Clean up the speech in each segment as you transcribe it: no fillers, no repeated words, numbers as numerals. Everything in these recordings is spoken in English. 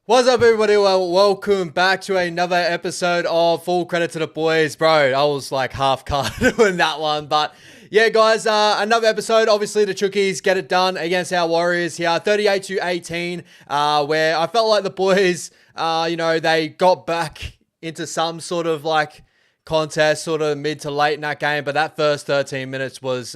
What's up, everybody? Well, welcome back to another episode of Full Credit to the Boys. Bro, I was like half cut in that one, but yeah, guys, another episode. Obviously, the Chookies get it done against our Warriors here, 38-18, where I felt like the boys, they got back into some sort of like contest, sort of mid to late in that game, but that first 13 minutes was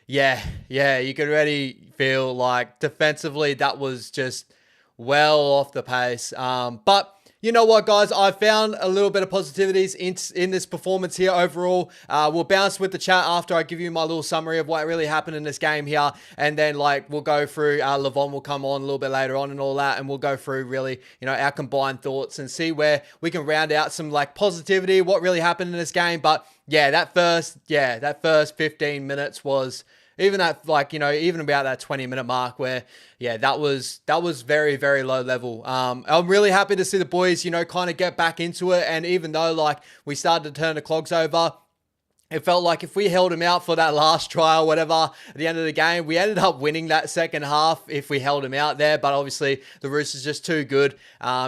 you could already feel like defensively that was just well off the pace. But you know what, guys? I found a little bit of positivities in this performance here overall. We'll bounce with the chat after I give you my little summary of what really happened in this game here. And then, we'll go through, Levon will come on a little bit later on and all that. And we'll go through really, our combined thoughts and see where we can round out some, positivity, what really happened in this game. But, yeah, that first 15 minutes was even at even about that 20-minute mark where, that was very, very low level. I'm really happy to see the boys, kind of get back into it. And even though we started to turn the clogs over, it felt like if we held him out for that last try or whatever at the end of the game, we ended up winning that second half if we held him out there. But obviously, the Roosters just too good,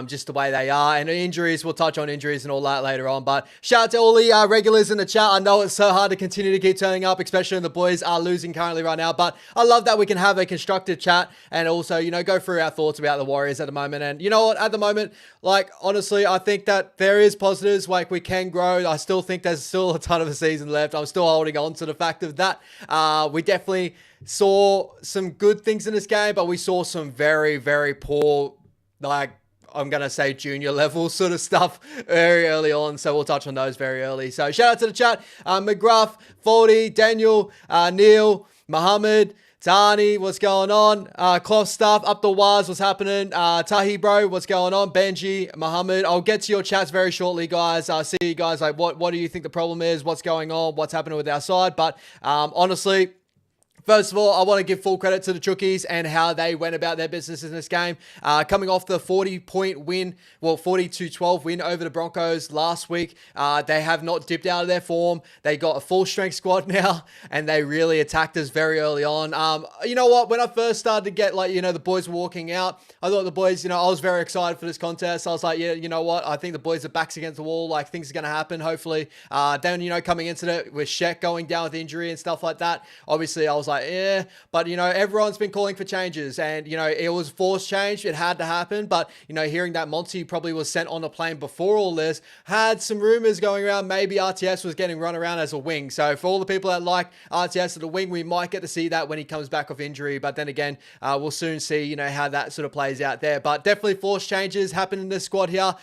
just the way they are. And injuries, we'll touch on injuries and all that later on. But shout out to all the regulars in the chat. I know it's so hard to continue to keep turning up, especially when the boys are losing currently right now. But I love that we can have a constructive chat and also, go through our thoughts about the Warriors at the moment. And you know what? At the moment, honestly, I think that there is positives. We can grow. I still think there's still a ton of a season left. I'm still holding on to the fact of that. We definitely saw some good things in this game, but we saw some very, very poor, I'm going to say junior level sort of stuff very early on. So we'll touch on those very early. So shout out to the chat. McGruff, Foldy, Daniel, Neil, Muhammad, Tani, what's going on? Cloth Stuff, Up the Wires, what's happening? Tahi, bro, what's going on? Benji, Muhammad, I'll get to your chats very shortly, guys. See you guys, what do you think the problem is? What's going on? What's happening with our side? But honestly, first of all, I want to give full credit to the Chookies and how they went about their business in this game. Coming off the 40-point win, 42-12 win over the Broncos last week, they have not dipped out of their form. They got a full-strength squad now, and they really attacked us very early on. You know what? When I first started to get, the boys were walking out, I thought the boys, I was very excited for this contest. I was like, yeah, you know what? I think the boys are backs against the wall. Things are going to happen, hopefully. Then, coming into it with Sheck going down with injury and stuff like that, obviously, I was like, yeah, but everyone's been calling for changes, and it was forced change. It had to happen, but hearing that Monty probably was sent on a plane before all this, had some rumors going around maybe RTS was getting run around as a wing. So for all the people that like RTS at the wing, we might get to see that when he comes back off injury, but then again, we'll soon see how that sort of plays out there. But definitely forced changes happen in this squad here.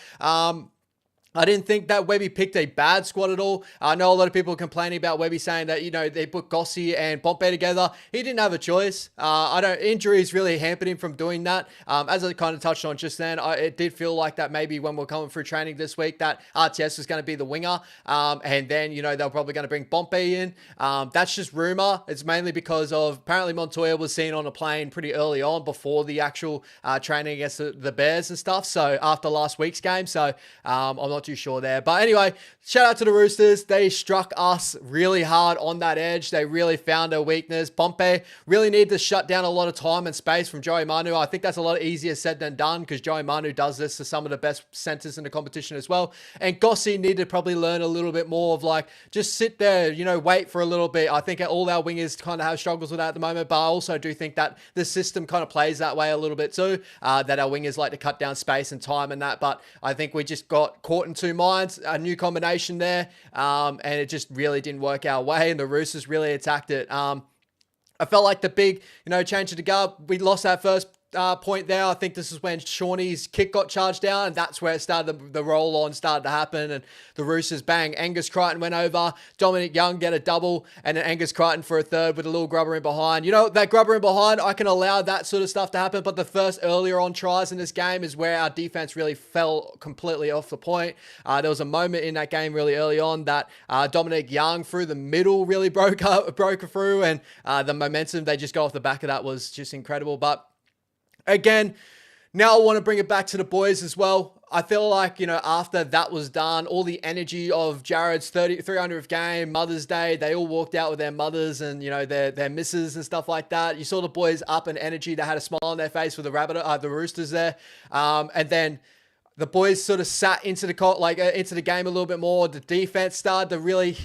I didn't think that Webby picked a bad squad at all. I know a lot of people complaining about Webby saying that, they put Gossi and Pompey together. He didn't have a choice. Injuries really hampered him from doing that. As I kind of touched on just then, it did feel like that maybe when we're coming through training this week, that RTS was going to be the winger. And then, they're probably going to bring Pompey in. That's just rumor. It's mainly because of apparently Montoya was seen on a plane pretty early on before the actual training against the Bears and stuff. So after last week's game. So I'm not too sure there. But anyway, shout out to the Roosters. They struck us really hard on that edge. They really found a weakness. Pompey really need to shut down a lot of time and space from Joey Manu. I think that's a lot easier said than done because Joey Manu does this to some of the best centers in the competition as well. And Gossi needed to probably learn a little bit more of like, just sit there, wait for a little bit. I think all our wingers kind of have struggles with that at the moment, but I also do think that the system kind of plays that way a little bit too, that our wingers like to cut down space and time and that, but I think we just got caught in two minds, a new combination there, and it just really didn't work our way, and the Roosters really attacked it. I felt like the big, change of the guard, we lost that first point there. I think this is when Shawnee's kick got charged down, and that's where it started, the roll on started to happen, and the Roosters bang, Angus Crichton went over, Dominic Young get a double, and then Angus Crichton for a third with a little grubber in behind. That grubber in behind, I can allow that sort of stuff to happen, but the first earlier on tries in this game is where our defense really fell completely off the point. There was a moment in that game really early on that Dominic Young through the middle really broke through, and the momentum they just got off the back of that was just incredible. But again, now I want to bring it back to the boys as well. I feel like, after that was done, all the energy of Jared's 300th game, Mother's Day, they all walked out with their mothers and, their misses and stuff like that. You saw the boys up in energy. They had a smile on their face with the Roosters there. And then the boys sort of sat into the game a little bit more. The defense started to really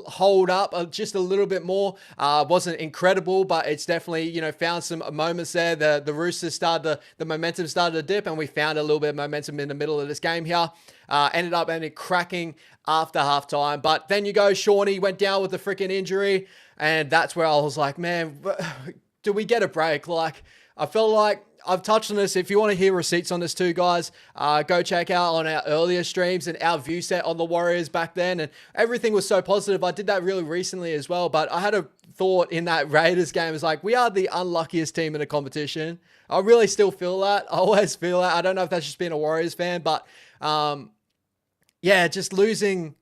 hold up just a little bit more. Wasn't incredible, but it's definitely, found some moments there. The Roosters the momentum started to dip, and we found a little bit of momentum in the middle of this game here. Ended up cracking after halftime. But then Shawnee went down with the freaking injury, and that's where I was like, man, do we get a break? Like, I felt like I've touched on this. If you want to hear receipts on this too, guys, go check out on our earlier streams and our view set on the Warriors back then. And everything was so positive. I did that really recently as well. But I had a thought in that Raiders game. It's like, we are the unluckiest team in the competition. I really still feel that. I always feel that. I don't know if that's just being a Warriors fan, but just losing.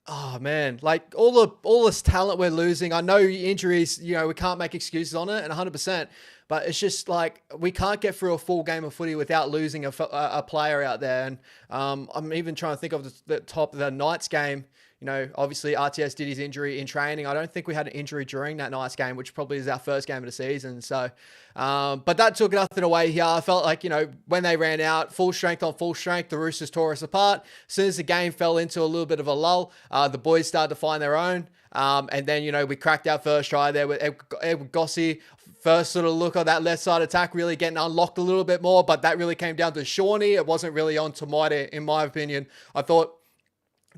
Oh man, like all this talent we're losing. I know injuries, we can't make excuses on it, and 100%. But it's just like we can't get through a full game of footy without losing a player out there. And I'm even trying to think of the top of the Knights game. Obviously RTS did his injury in training. I don't think we had an injury during that Knights game, which probably is our first game of the season. So, but that took nothing away here. I felt like, when they ran out full strength on full strength, the Roosters tore us apart. As soon as the game fell into a little bit of a lull, the boys started to find their own. And then, we cracked our first try there with Edward Gossi. First sort of look at that left side attack really getting unlocked a little bit more, but that really came down to Shawnee. It wasn't really on Tamaite, in my opinion. I thought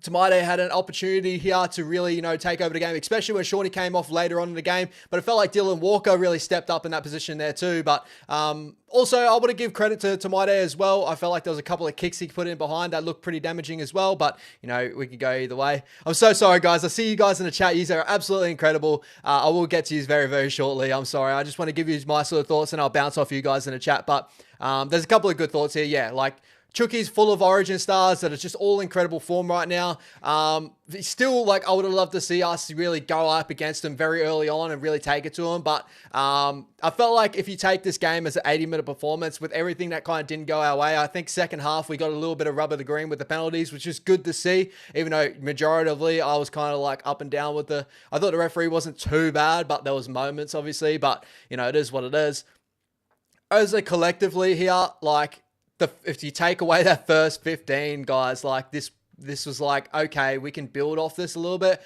Tamaite had an opportunity here to really, take over the game, especially when Shawnee came off later on in the game. But it felt like Dylan Walker really stepped up in that position there too. But also, I want to give credit to Tamaite as well. I felt like there was a couple of kicks he put in behind that looked pretty damaging as well. But, we could go either way. I'm so sorry, guys. I see you guys in the chat. You are absolutely incredible. I will get to you very, very shortly. I'm sorry. I just want to give you my sort of thoughts, and I'll bounce off you guys in the chat. But there's a couple of good thoughts here. Yeah, like Chucky's full of Origin stars that are just all incredible form right now. Still, I would have loved to see us really go up against them very early on and really take it to them. But I felt like if you take this game as an 80-minute performance with everything that kind of didn't go our way, I think second half we got a little bit of rub of the green with the penalties, which is good to see. Even though majoritively I was kind of up and down with I thought the referee wasn't too bad, but there was moments obviously. But it is what it is. As a collectively here, if you take away that first 15, guys, this was okay, we can build off this a little bit.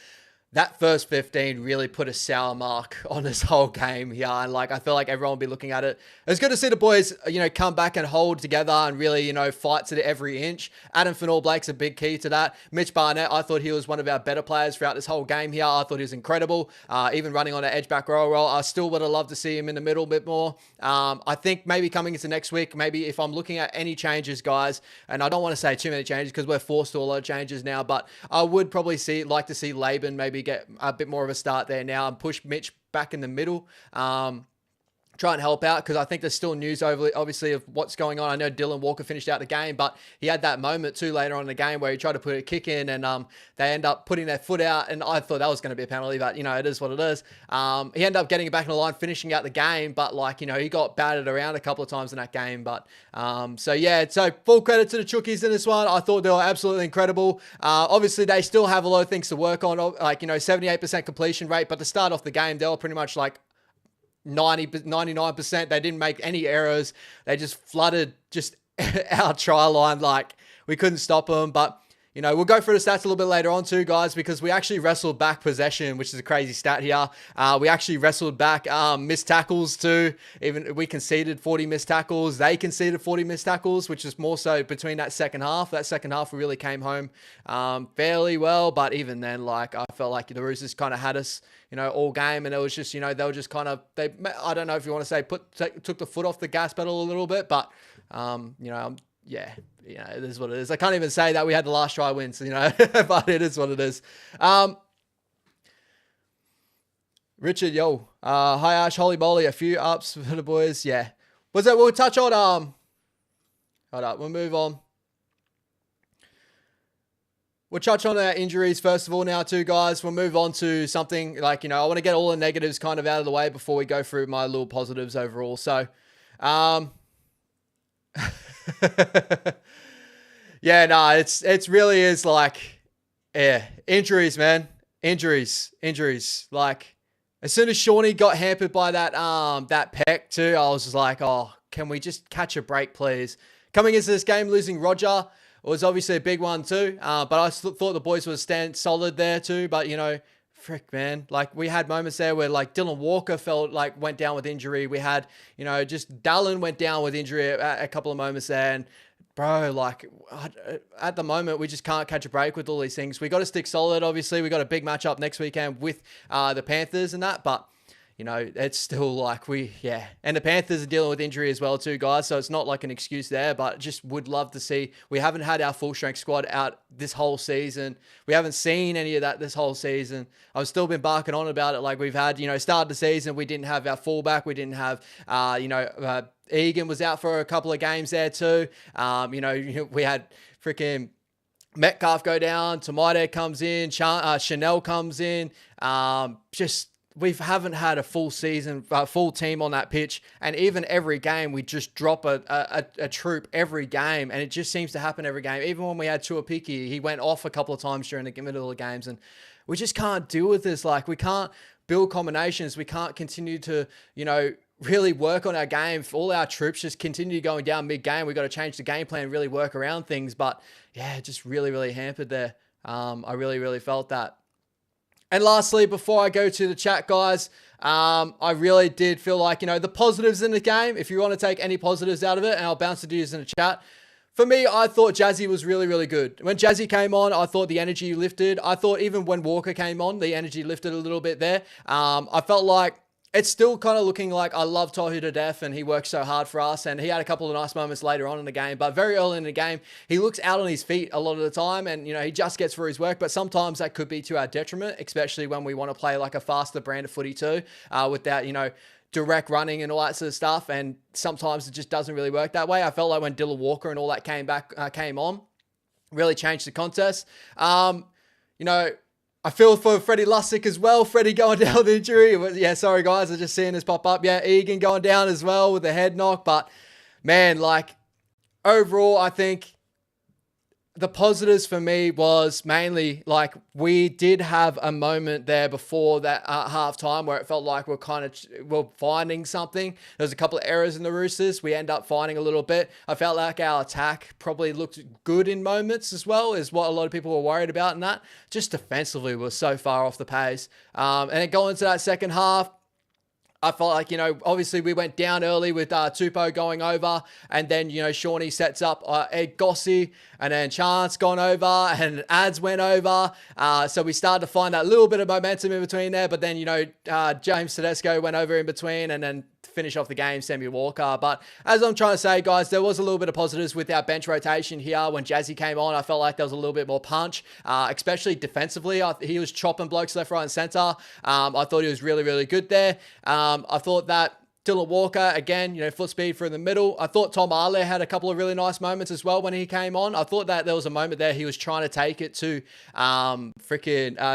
That first 15 really put a sour mark on this whole game here. And I feel like everyone will be looking at it. It's good to see the boys, come back and hold together and really, fight to every inch. Adam Fanor-Blake's a big key to that. Mitch Barnett, I thought he was one of our better players throughout this whole game here. I thought he was incredible. Even running on an edge back roll. I still would have loved to see him in the middle a bit more. I think maybe coming into next week, maybe if I'm looking at any changes, guys, and I don't want to say too many changes because we're forced to a lot of changes now, but I would probably like to see Laban maybe get a bit more of a start there now and push Mitch back in the middle. try and help out, because I think there's still news obviously of what's going on. I know Dylan Walker finished out the game, but he had that moment too later on in the game where he tried to put a kick in, and they end up putting their foot out, and I thought that was going to be a penalty, but it is what it is. He ended up getting it back in the line, finishing out the game, but he got battered around a couple of times in that game. But so full credit to the Chookies in this one. I thought they were absolutely incredible. Obviously they still have a lot of things to work on, 78% completion rate, but to start off the game, they were pretty much 99%. They didn't make any errors. They just flooded our try line. We couldn't stop them. But we'll go through the stats a little bit later on too, guys, because we actually wrestled back possession, which is a crazy stat here. We actually wrestled back missed tackles too. Even we conceded 40 missed tackles. They conceded 40 missed tackles, which is more so between that second half. That second half, we really came home fairly well. But even then, I felt like the Roosters kind of had us, all game. And it was just, they were just kind of, I don't know if you want to say took the foot off the gas pedal a little bit, but, yeah, it is what it is. I can't even say that we had the last try wins, but it is what it is. Richard, yo, hi Ash, holy moly, a few ups for the boys. Yeah. We'll touch on, hold up, we'll move on. We'll touch on our injuries first of all now too, guys. We'll move on to something I want to get all the negatives kind of out of the way before we go through my little positives overall. So, yeah, no, it's really is injuries, man. Injuries. As soon as Shawnee got hampered by that pec too, I was just oh, can we just catch a break, please? Coming into this game, losing Roger was obviously a big one too. But I thought the boys would stand solid there too. But frick, man, we had moments there where Dylan Walker went down with injury. We had, just Dallin went down with injury at a couple of moments there. And bro, at the moment, we just can't catch a break with all these things. We got to stick solid. Obviously, we got a big matchup next weekend with the Panthers and that, but it's still and the Panthers are dealing with injury as well too, guys. So it's not an excuse there, but just would love to see. We haven't had our full strength squad out this whole season. We haven't seen any of that this whole season. I've still been barking on about it. We've had, started the season, we didn't have our fullback. We didn't have, Egan was out for a couple of games there too. We had freaking Metcalf go down. Tomato comes in. Chanel comes in. We haven't had a full season, full team on that pitch. And even every game, we just drop a troop every game. And it just seems to happen every game. Even when we had Tuapiki, he went off a couple of times during the middle of the games. And we just can't deal with this. We can't build combinations. We can't continue to, really work on our game. All our troops just continue going down mid-game. We've got to change the game plan, really work around things. But yeah, just really, really hampered there. I really, really felt that. And lastly, before I go to the chat, guys, I really did feel the positives in the game, if you want to take any positives out of it, and I'll bounce the dudes in the chat. For me, I thought Jazzy was really, really good. When Jazzy came on, I thought the energy lifted. I thought even when Walker came on, the energy lifted a little bit there. I felt it's still kind of looking I love Tohu to death, and he works so hard for us, and he had a couple of nice moments later on in the game, but very early in the game, he looks out on his feet a lot of the time, and, he just gets through his work, but sometimes that could be to our detriment, especially when we want to play a faster brand of footy too, with that, direct running and all that sort of stuff, and sometimes it just doesn't really work that way. I felt when Dylan Walker and all that came on, really changed the contest. I feel for Freddie Lussick as well. Freddie going down with injury. Yeah, sorry guys, I just seeing this pop up. Yeah, Egan going down as well with the head knock. But man, overall, I think the positives for me was mainly we did have a moment there before that halftime where it felt we're finding something. There was a couple of errors in the Roosters. We end up finding a little bit. I felt our attack probably looked good in moments as well, is what a lot of people were worried about, and that just defensively was so far off the pace. And then going into that second half, I felt obviously we went down early with Tupou going over, and then, Shawnee sets up Ed Gossi, and then Chance gone over, and Ads went over. So we started to find that little bit of momentum in between there, but then, James Tedesco went over in between, and then finish off the game, Sammy Walker. But as I'm trying to say, guys, there was a little bit of positives with our bench rotation here. When Jazzy came on, I felt there was a little bit more punch, especially defensively. He was chopping blokes left, right, and center. I thought he was really, really good there. I thought that Dylan Walker, again, foot speed through the middle. I thought Tom Arley had a couple of really nice moments as well when he came on. I thought that there was a moment there he was trying to take it to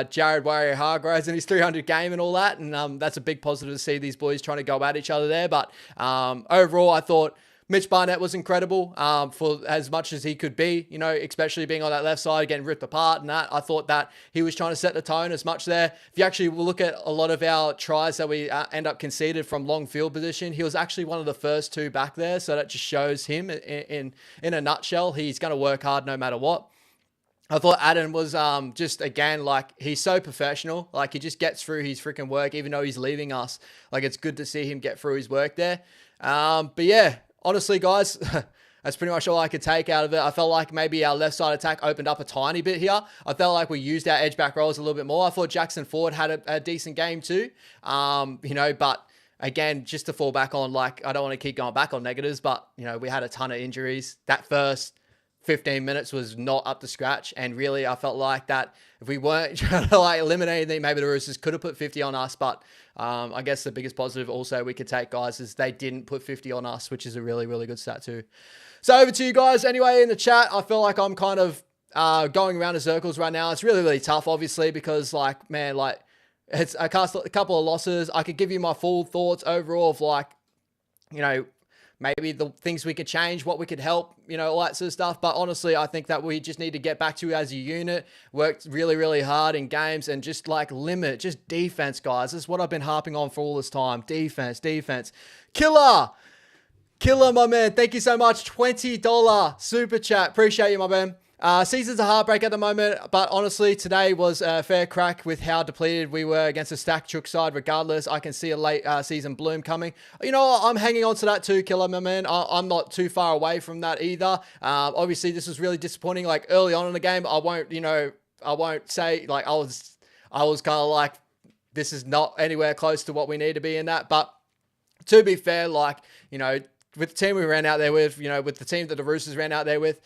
Jared Warrior-Hargroves in his 300 game and all that. And that's a big positive to see these boys trying to go at each other there. But overall, I thought Mitch Barnett was incredible for as much as he could be, especially being on that left side, getting ripped apart and that. I thought that he was trying to set the tone as much there. If you actually look at a lot of our tries that we end up conceded from long field position, he was actually one of the first two back there. So that just shows him in a nutshell. He's going to work hard no matter what. I thought Adam was just, again, like, he's so professional. Like, he just gets through his freaking work, even though he's leaving us. Like, it's good to see him get through his work there. But yeah, honestly, guys, that's pretty much all I could take out of it. I felt like maybe our left side attack opened up a tiny bit here. I felt like we used our edge back rolls a little bit more. I thought Jackson Ford had a decent game too. But again, just to fall back on, like, I don't want to keep going back on negatives, but, we had a ton of injuries. That first 15 minutes was not up to scratch. And really, I felt like that if we weren't trying to eliminate anything, maybe the Roosters could have put 50 on us. But I guess the biggest positive also we could take, guys, is they didn't put 50 on us, which is a really, really good stat too. So over to you guys. Anyway, in the chat, I feel like I'm kind of going around in circles right now. It's really, really tough, obviously, because it's a couple of losses. I could give you my full thoughts overall of maybe the things we could change, what we could help, all that sort of stuff. But honestly, I think that we just need to get back to as a unit, worked really, really hard in games and just limit, just defense, guys. This is what I've been harping on for all this time. Defense. Killer, my man. Thank you so much. $20 super chat. Appreciate you, my man. Season's a heartbreak at the moment, but honestly, today was a fair crack with how depleted we were against a stacked Chook side. Regardless, I can see a late season bloom coming. I'm hanging on to that too, Killer, my man. I'm not too far away from that either. Obviously, this was really disappointing. Like early on in the game, I won't say I was kind of like, this is not anywhere close to what we need to be in that. But to be fair, with the team we ran out there with, with the team that the Roosters ran out there with,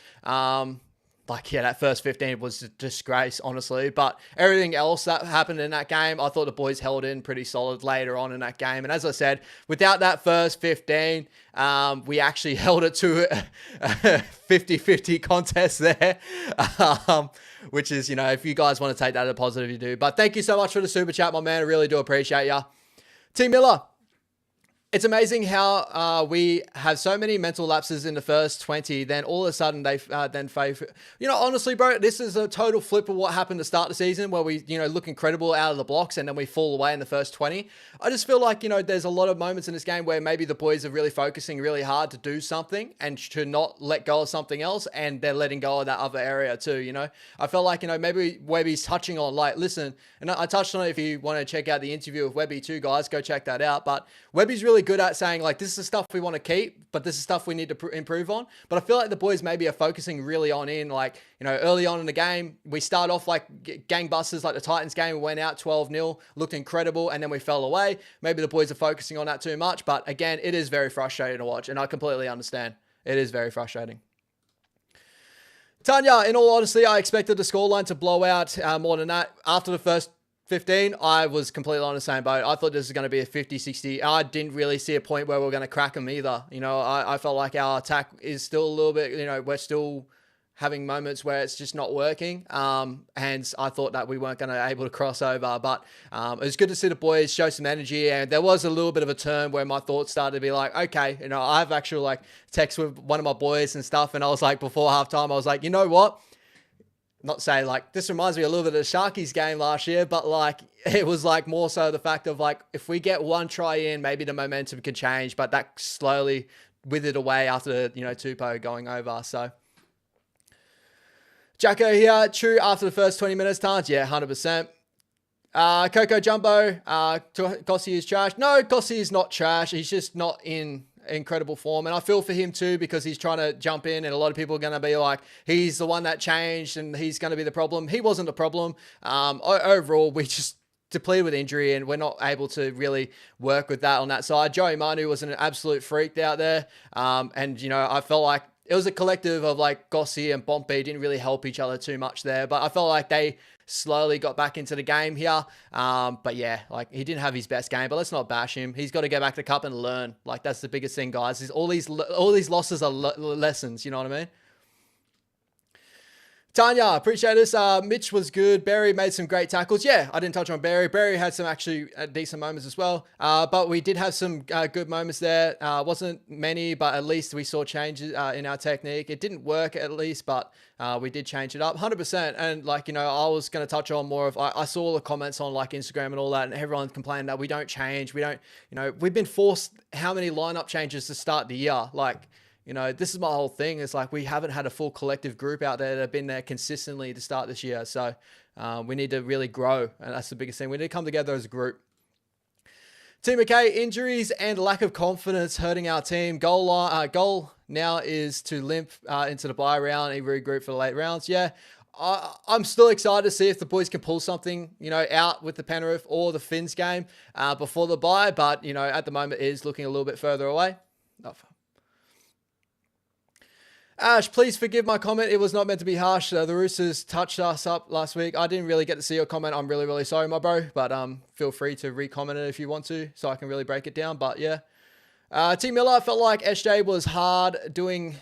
that first 15 was a disgrace, honestly. But everything else that happened in that game, I thought the boys held in pretty solid later on in that game. And as I said, without that first 15, we actually held it to a 50-50 contest there, which is, if you guys want to take that as a positive, you do. But thank you so much for the super chat, my man. I really do appreciate ya. T. Miller. It's amazing how we have so many mental lapses in the first 20, then all of a sudden they then fade. Honestly, bro, this is a total flip of what happened to start the season where we, look incredible out of the blocks and then we fall away in the first 20. I just feel like, there's a lot of moments in this game where maybe the boys are really focusing really hard to do something and to not let go of something else, and they're letting go of that other area too, I felt like, maybe Webby's touching on, listen, and I touched on it. If you want to check out the interview with Webby too, guys, go check that out. But Webby's really good at saying this is the stuff we want to keep, but this is stuff we need to improve on. But I feel like the boys maybe are focusing really on early on in the game, we start off like gangbusters, like the Titans game. We went out 12-0, looked incredible, and then we fell away. Maybe the boys are focusing on that too much. But again, it is very frustrating to watch, and I completely understand. It is very frustrating. Tanya, in all honesty, I expected the scoreline to blow out more than that. After the first 15, I was completely on the same boat. I thought this was going to be a 50-60. I didn't really see a point where we were going to crack them either. I felt like our attack is still a little bit, we're still having moments where it's just not working. And I thought that we weren't going to be able to cross over. But it was good to see the boys show some energy. And there was a little bit of a turn where my thoughts started to be like, okay, I've actually text with one of my boys and stuff. And I was like, before halftime, I was like, you know what? Not saying this reminds me a little bit of the Sharkies game last year, but it was more so the fact of if we get one try in, maybe the momentum could change, but that slowly withered away after, Tupou going over. So Jacko here, true after the first 20 minutes, Tans. Yeah, 100%. Coco Jumbo, Gossi is trash. No, Gossi is not trash. He's just not in incredible form, and I feel for him too, because he's trying to jump in, and a lot of people are going to be like, he's the one that changed and he's going to be the problem. He wasn't the problem. Overall, we just depleted with injury, and we're not able to really work with that on that side. Joey Manu was an absolute freak out there, and I felt like it was a collective of Gossi and Pompey didn't really help each other too much there, but I felt like they slowly got back into the game here. But yeah, like he didn't have his best game, but let's not bash him. He's got to go back to cup and learn. Like that's the biggest thing, guys. Is all these losses are lessons. You know what I mean? Tanya, appreciate this. Mitch was good. Barry made some great tackles. Yeah, I didn't touch on Barry. Barry had some actually decent moments as well. But we did have some good moments there. Wasn't many, but at least we saw changes in our technique. It didn't work at least, but we did change it up 100%. And like, you know, I was going to touch on more of, I saw all the comments on like Instagram and all that, and everyone complaining that we don't change. We don't, you know, we've been forced how many lineup changes to start the year. Like, you know, this is my whole thing. It's like we haven't had a full collective group out there that have been there consistently to start this year. So we need to really grow. And that's the biggest thing. We need to come together as a group. Team McKay, injuries and lack of confidence hurting our team. Goal now is to limp into the bye round and regroup for the late rounds. Yeah, I'm still excited to see if the boys can pull something, you know, out with the Penrith or the Finns game before the bye. But, you know, at the moment it is looking a little bit further away. Ash, please forgive my comment. It was not meant to be harsh. The Roosters touched us up last week. I didn't really get to see your comment. I'm really, really sorry, my bro. But feel free to re-comment it if you want to, so I can really break it down. But yeah. T Miller, felt like SJ was hard doing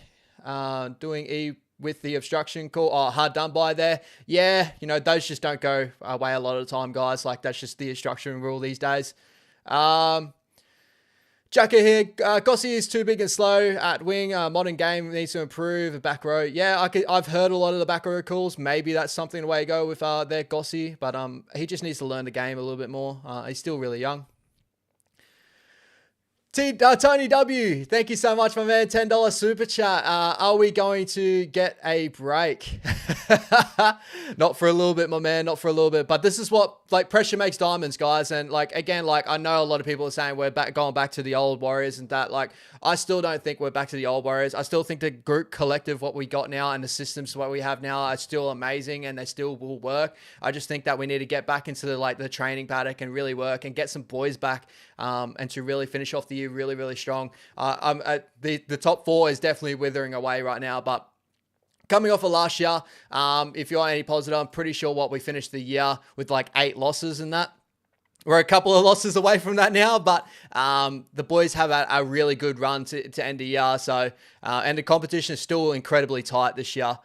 E with the obstruction call. Oh, hard done by there. Yeah, you know, those just don't go away a lot of the time, guys. Like, that's just the obstruction rule these days. Jacka here. Gossie is too big and slow at wing. Modern game needs to improve. Back row. Yeah, I've heard a lot of the back row calls. Maybe that's something the way to go with their Gossie. But he just needs to learn the game a little bit more. He's still really young. Tony W, thank you so much, my man. $10 super chat. Are we going to get a break? Not for a little bit, my man. Not for a little bit. But this is what, like, pressure makes diamonds, guys. And like, again, like, I know a lot of people are saying we're going back to the old Warriors and that. Like, I still don't think we're back to the old Warriors. I still think the group collective, what we got now, and the systems what we have now are still amazing, and they still will work. I just think that we need to get back into the training paddock and really work and get some boys back, and to really finish off the year really, really strong. The top four is definitely withering away right now, but coming off of last year, if you're any positive, I'm pretty sure what we finished the year with like 8 losses in that. We're a couple of losses away from that now, but the boys have a really good run to end the year. So, and the competition is still incredibly tight this year.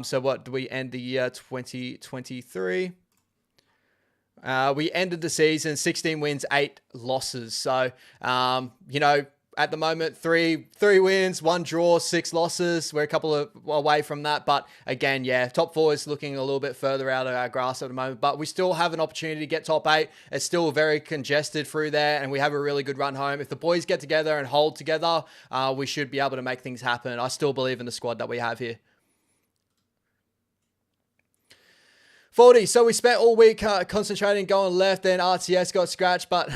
So what do we end the year 2023? We ended the season 16 wins, 8 losses. So, you know, at the moment, three wins, 1 draw, 6 losses. We're a couple of away from that. But again, yeah, top 4 is looking a little bit further out of our grasp at the moment. But we still have an opportunity to get top 8. It's still very congested through there, and we have a really good run home. If the boys get together and hold together, we should be able to make things happen. I still believe in the squad that we have here. 40. So we spent all week concentrating going left, then RTS got scratched, but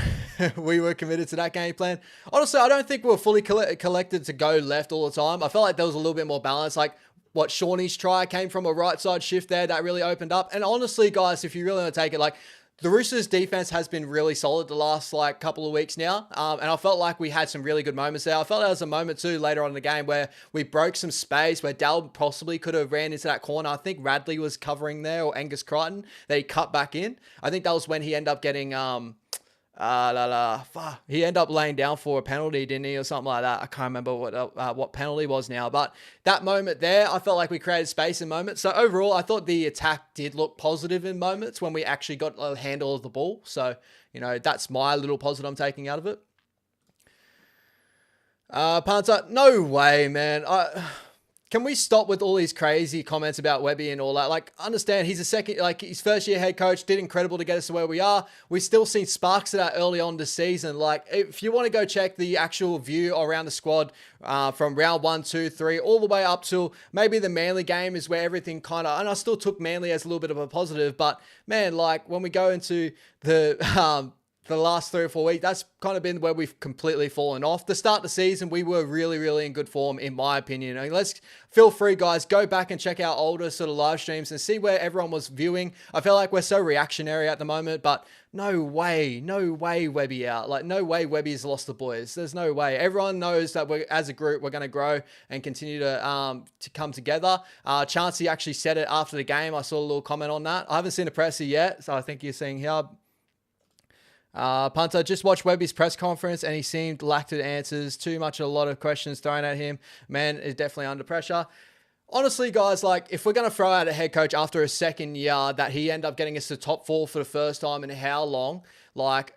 we were committed to that game plan. Honestly, I don't think we were fully collected to go left all the time. I felt like there was a little bit more balance. Like what Shawnee's try came from a right side shift there that really opened up. And honestly, guys, if you really want to take it, like the Roosters defense has been really solid the last like couple of weeks now. And I felt like we had some really good moments there. I felt there was a moment too later on in the game where we broke some space where Dal possibly could have ran into that corner. I think Radley was covering there, or Angus Crichton. They cut back in. I think that was when he ended up getting, he ended up laying down for a penalty, didn't he, or something like that. I can't remember what penalty was now, but that moment there, I felt like we created space in moments. So overall, I thought the attack did look positive in moments when we actually got a handle of the ball. So, you know, that's my little positive I'm taking out of it. Panther, no way, man. Can we stop with all these crazy comments about Webby and all that? Like, understand he's his first year head coach, did incredible to get us to where we are. We've still seen sparks of that early on this season. Like, if you want to go check the actual view around the squad from round 1, 2, 3, all the way up to maybe the Manly game is where everything kind of, and I still took Manly as a little bit of a positive, but man, like when we go into the last 3 or 4 weeks, that's kind of been where we've completely fallen off. The start of the season, we were really, really in good form, in my opinion. I mean, feel free, guys, go back and check our older sort of live streams and see where everyone was viewing. I feel like we're so reactionary at the moment, but No way. No way Webby out. Like, no way Webby's lost the boys. There's no way. Everyone knows that as a group, we're going to grow and continue to come together. Chancey actually said it after the game. I saw a little comment on that. I haven't seen a presser yet, so I think you're seeing here. Punter, just watched Webby's press conference and he seemed lacked of answers. Too much, a lot of questions thrown at him. Man is definitely under pressure. Honestly, guys, like, if we're going to throw out a head coach after a second year that he ended up getting us to top 4 for the first time in how long, like,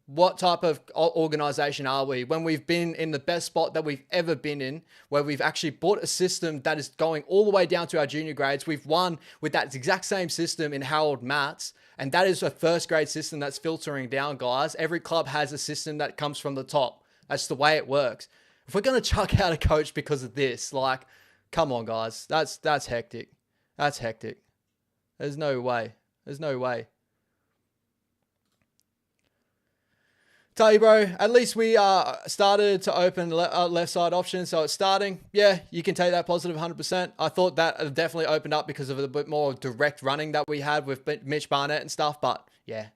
what type of organization are we when we've been in the best spot that we've ever been in, where we've actually bought a system that is going all the way down to our junior grades? We've won with that exact same system in Harold Matts, and that is a first grade system that's filtering down, guys. Every club has a system that comes from the top. That's the way it works. If we're going to chuck out a coach because of this, like, come on, guys. That's hectic. That's hectic. There's no way. There's no way. Tell you, bro, at least we started to open left side options, so it's starting. Yeah, you can take that positive 100%. I thought that definitely opened up because of a bit more direct running that we had with Mitch Barnett and stuff, but yeah.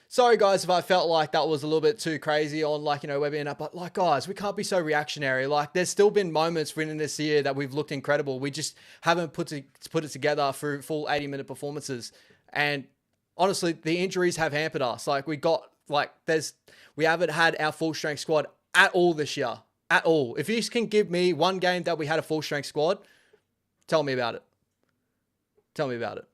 Sorry, guys, if I felt like that was a little bit too crazy on, like, you know, Webby and up, but, like, guys, we can't be so reactionary. Like, there's still been moments within this year that we've looked incredible. We just haven't put it together through full 80-minute performances. And honestly, the injuries have hampered us. Like, we haven't had our full strength squad at all this year. At all. If you can give me one game that we had a full strength squad, tell me about it. Tell me about it.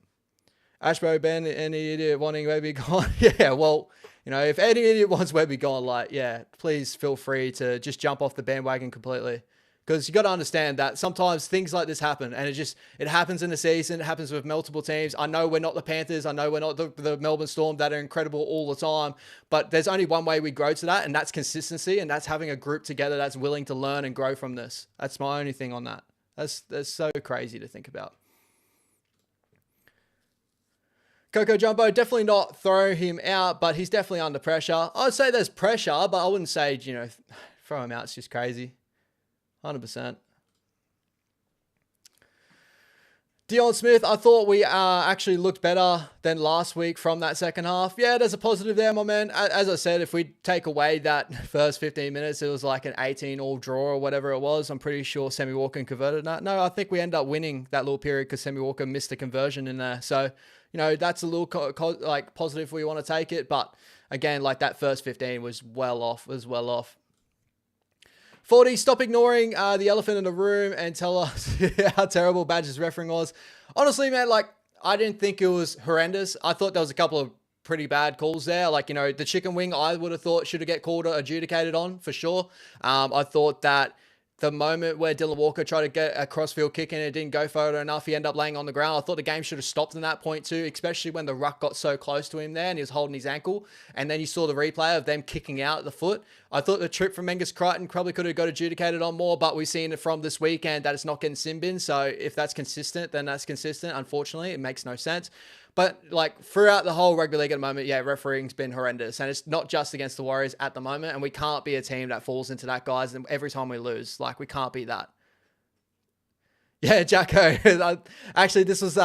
Ashbro, Ben, any idiot wanting Webby gone? Yeah, well, you know, if any idiot wants Webby gone, like, yeah, please feel free to just jump off the bandwagon completely. Because you got to understand that sometimes things like this happen, and it happens in the season. It happens with multiple teams. I know we're not the Panthers. I know we're not the Melbourne Storm that are incredible all the time, but there's only one way we grow to that, and that's consistency, and that's having a group together that's willing to learn and grow from this. That's my only thing on that. That's so crazy to think about. Coco Jumbo, definitely not throw him out, but he's definitely under pressure. I'd say there's pressure, but I wouldn't say, you know, throw him out. It's just crazy. 100%. Dion Smith, I thought we actually looked better than last week from that second half. Yeah, there's a positive there, my man. As I said, if we take away that first 15 minutes, it was like an 18-all draw or whatever it was. I'm pretty sure Sammy Walker converted that. No, I think we ended up winning that little period because Sammy Walker missed a conversion in there. So, you know, that's a little like positive we want to take it. But again, like that first 15 was well off. 40, stop ignoring the elephant in the room and tell us how terrible Badger's refereeing was. Honestly, man, like, I didn't think it was horrendous. I thought there was a couple of pretty bad calls there. Like, you know, the chicken wing, I would have thought should have get called or adjudicated on for sure. I thought that the moment where Dylan Walker tried to get a crossfield kick and it didn't go for it enough, he ended up laying on the ground. I thought the game should have stopped in that point too, especially when the ruck got so close to him there and he was holding his ankle. And then you saw the replay of them kicking out the foot. I thought the trip from Angus Crichton probably could have got adjudicated on more, but we've seen it from this weekend that it's not getting sin bin. So if that's consistent, then that's consistent. Unfortunately, it makes no sense. But like throughout the whole rugby league at the moment, yeah, refereeing's been horrendous. And it's not just against the Warriors at the moment. And we can't be a team that falls into that, guys. And every time we lose, like, we can't be that. Yeah, Jacko. Actually, this was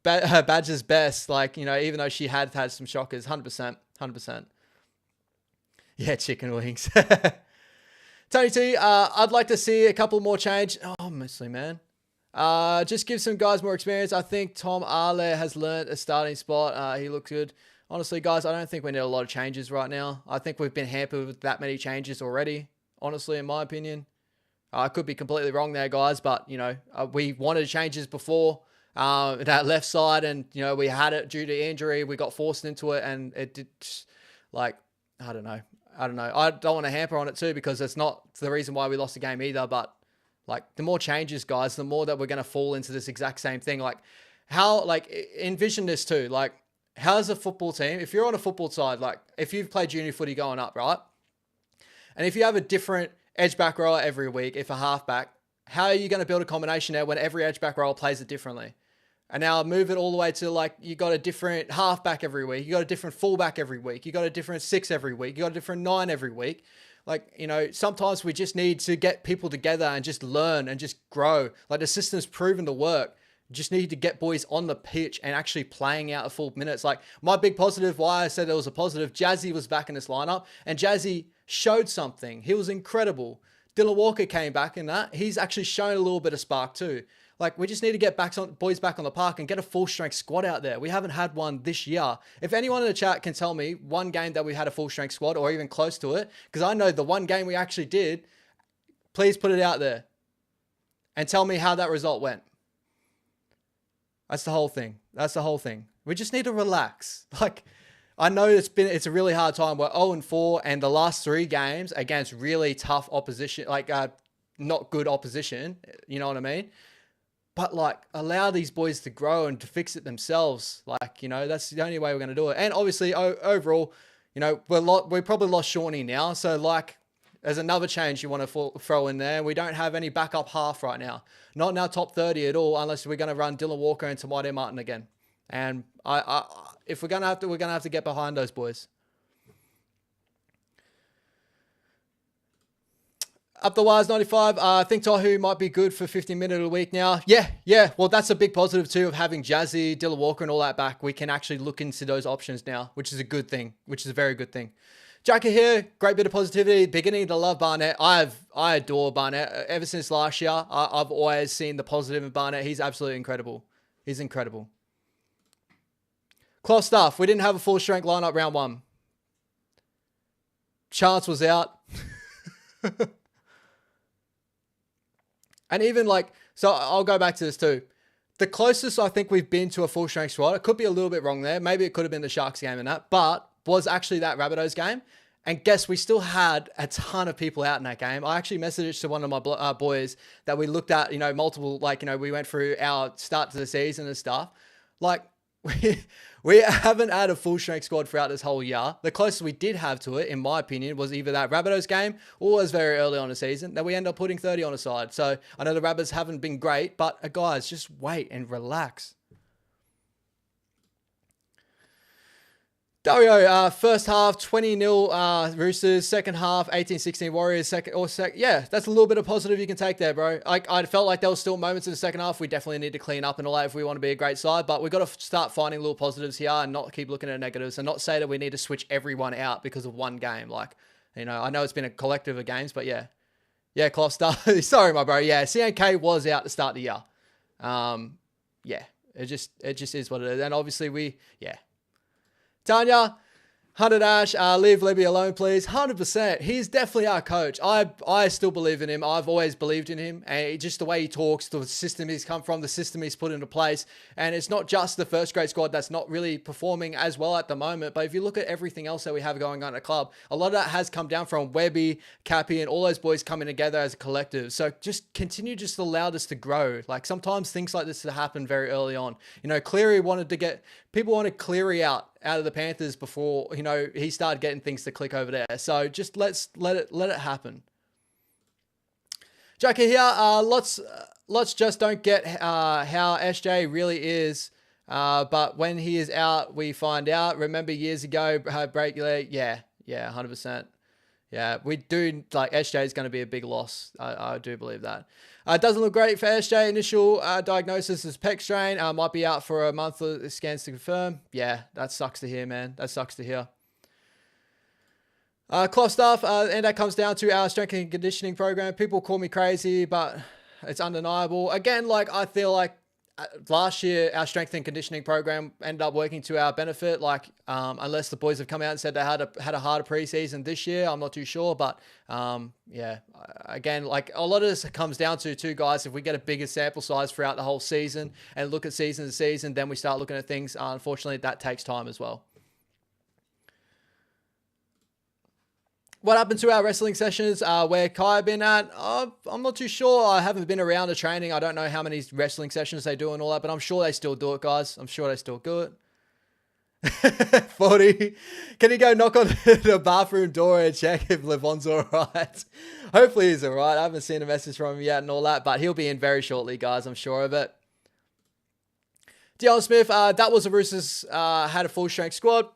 Badger's best. Like, you know, even though she had some shockers, 100%. 100%. Yeah, chicken wings. Tony T, I'd like to see a couple more change. Oh, mostly, man. Just give some guys more experience. I think Tom Arle has learned a starting spot. He looks good. Honestly, guys, I don't think we need a lot of changes right now. I think we've been hampered with that many changes already, honestly, in my opinion. I could be completely wrong there, guys, but, you know, we wanted changes before that left side, and, you know, we had it due to injury. We got forced into it, and it did, like, I don't know. I don't want to hamper on it too, because it's not the reason why we lost the game either, but like, the more changes, guys, the more that we're going to fall into this exact same thing. Like, how, like, envision this too. Like, how's a football team, if you're on a football side, like, if you've played junior footy going up, right? And if you have a different edge back rower every week, if a halfback, how are you going to build a combination there when every edge back rower plays it differently? And now move it all the way to, like, you got a different halfback every week. You got a different fullback every week. You got a different 6 every week. You got a different 9 every week. Like, you know, sometimes we just need to get people together and just learn and just grow. Like, the system's proven to work. Just need to get boys on the pitch and actually playing out a full minutes. Like my big positive, why I said there was a positive, Jazzy was back in this lineup and Jazzy showed something. He was incredible. Dylan Walker came back in that. He's actually shown a little bit of spark too. Like we just need to get boys back on the park and get a full strength squad out there. We haven't had one this year. If anyone in the chat can tell me one game that we had a full strength squad or even close to it, because I know the one game we actually did, please put it out there and tell me how that result went. That's the whole thing. That's the whole thing. We just need to relax. Like, I know it's a really hard time. We're 0-4 and the last 3 games against really tough opposition, like not good opposition. You know what I mean? But like, allow these boys to grow and to fix it themselves. Like, you know, that's the only way we're going to do it. And obviously, overall, you know, we probably lost Shawnee now. So like, there's another change you want to throw in there. We don't have any backup half right now. Not in our top 30 at all, unless we're going to run Dylan Walker and Tamade Martin again. And if we're going to have to get behind those boys. Up the wires 95. I think Tohu might be good for 50 minutes a week now. Yeah. Well, that's a big positive too of having Jazzy, Dylan Walker and all that back. We can actually look into those options now, which is a good thing, which is a very good thing. Jackie here, great bit of positivity. Beginning to love Barnett. I adore Barnett. Ever since last year, I've always seen the positive in Barnett. He's absolutely incredible. He's incredible. Cloth stuff. We didn't have a full strength lineup round 1. Chance was out. And even like, so I'll go back to this too. The closest I think we've been to a full strength squad, it could be a little bit wrong there. Maybe it could have been the Sharks game in that, but was actually that Rabbitohs game. And guess we still had a ton of people out in that game. I actually messaged to one of my boys that we looked at, you know, multiple, like, you know, we went through our start to the season and stuff. Like, we haven't had a full strength squad throughout this whole year. The closest we did have to it, in my opinion, was either that Rabbitohs game or was very early on the season that we end up putting 30 on the side. So I know the Rabbits haven't been great, but guys, just wait and relax. Dario, first half 20-0 Roosters, second half 18-16 Warriors. Yeah, that's a little bit of positive you can take there, bro. I felt like there was still moments in the second half we definitely need to clean up and all that if we want to be a great side, but we've got to start finding little positives here and not keep looking at negatives and not say that we need to switch everyone out because of one game. Like, you know, I know it's been a collective of games, but yeah. Yeah, Cloth stuff. Sorry, my bro. Yeah, CNK was out to start the year. Yeah, it just is what it is. And obviously Tanya, 100 Ash, leave Libby alone, please. 100%. He's definitely our coach. I still believe in him. I've always believed in him. And just the way he talks, the system he's come from, the system he's put into place. And it's not just the first grade squad that's not really performing as well at the moment. But if you look at everything else that we have going on at the club, a lot of that has come down from Webby, Cappy, and all those boys coming together as a collective. So just continue just to allow this to grow. Like sometimes things like this to happen very early on. You know, Cleary people wanted Cleary out of the Panthers before, you know, he started getting things to click over there. So just let it happen. Jackie here, lots just don't get how SJ really is. But when he is out, we find out. Remember years ago, break leg. Yeah, 100%. Yeah, we do, like, SJ is going to be a big loss. I do believe that. It doesn't look great for SJ. Initial diagnosis is pec strain. Might be out for a month of scans to confirm. Yeah, that sucks to hear, man. That sucks to hear. Cloth stuff, and that comes down to our strength and conditioning program. People call me crazy, but it's undeniable. Again, like, I feel like last year, our strength and conditioning program ended up working to our benefit. Like, unless the boys have come out and said they had a harder preseason this year, I'm not too sure. But yeah, again, like a lot of this comes down to two guys. If we get a bigger sample size throughout the whole season and look at season to season, then we start looking at things. Unfortunately, that takes time as well. What happened to our wrestling sessions where Kai been at? I'm not too sure. I haven't been around the training. I don't know how many wrestling sessions they do and all that, but I'm sure they still do it, guys. I'm sure they still do it. 40. Can you go knock on the bathroom door and check if Levon's all right? Hopefully he's all right. I haven't seen a message from him yet and all that, but he'll be in very shortly, guys. I'm sure of it. Dion Smith, that was the Roosters had a full strength squad.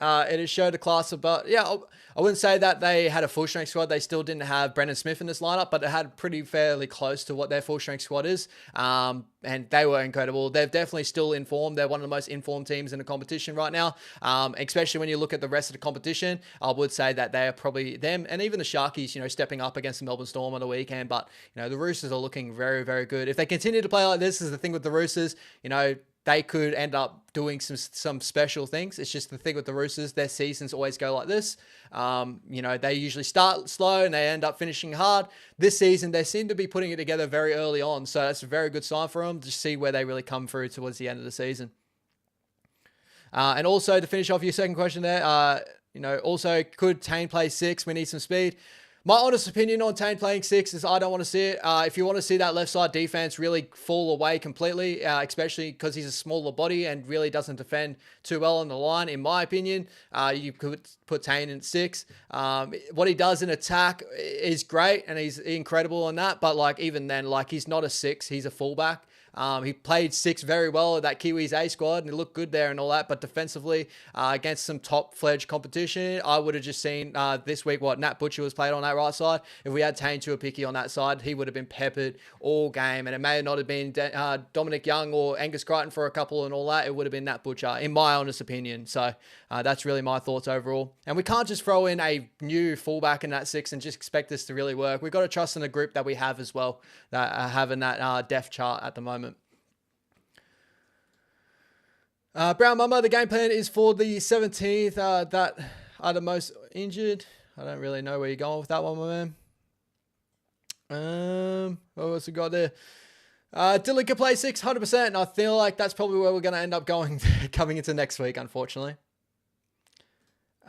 It has showed a class of, but yeah, I wouldn't say that they had a full strength squad. They still didn't have Brendan Smith in this lineup, but it had pretty fairly close to what their full strength squad is. And they were incredible. They're definitely still informed. They're one of the most informed teams in the competition right now. Especially when you look at the rest of the competition, I would say that they are probably them and even the Sharkies, stepping up against the Melbourne Storm on the weekend. But, the Roosters are looking very, very good. If they continue to play like this, is the thing with the Roosters, they could end up doing some special things. It's just the thing with the Roosters, their seasons always go like this. They usually start slow and they end up finishing hard. This season, they seem to be putting it together very early on. So that's a very good sign for them to see where they really come through towards the end of the season. And also to finish off your second question there, also could Tane play 6? We need some speed. My honest opinion on Tane playing 6 is I don't want to see it. If you want to see that left side defense really fall away completely, especially because he's a smaller body and really doesn't defend too well on the line, in my opinion, you could put Tane in 6. What he does in attack is great and he's incredible on that. But even then, he's not a 6, he's a fullback. He played 6 very well at that Kiwis A squad and he looked good there and all that. But defensively, against some top-fledged competition, I would have just seen this week what Nat Butcher was played on that right side. If we had Tane Tuapiki on that side, he would have been peppered all game. And it may not have been Dominic Young or Angus Crichton for a couple and all that. It would have been Nat Butcher, in my honest opinion. So that's really my thoughts overall. And we can't just throw in a new fullback in that 6 and just expect this to really work. We've got to trust in the group that we have as well, that are having that depth chart at the moment. Brown Mama, the game plan is for the 17th that are the most injured. I don't really know where you're going with that one, my man. What else we got there? Dylan can play 6, 100%, and I feel like that's probably where we're going to end up going coming into next week, unfortunately.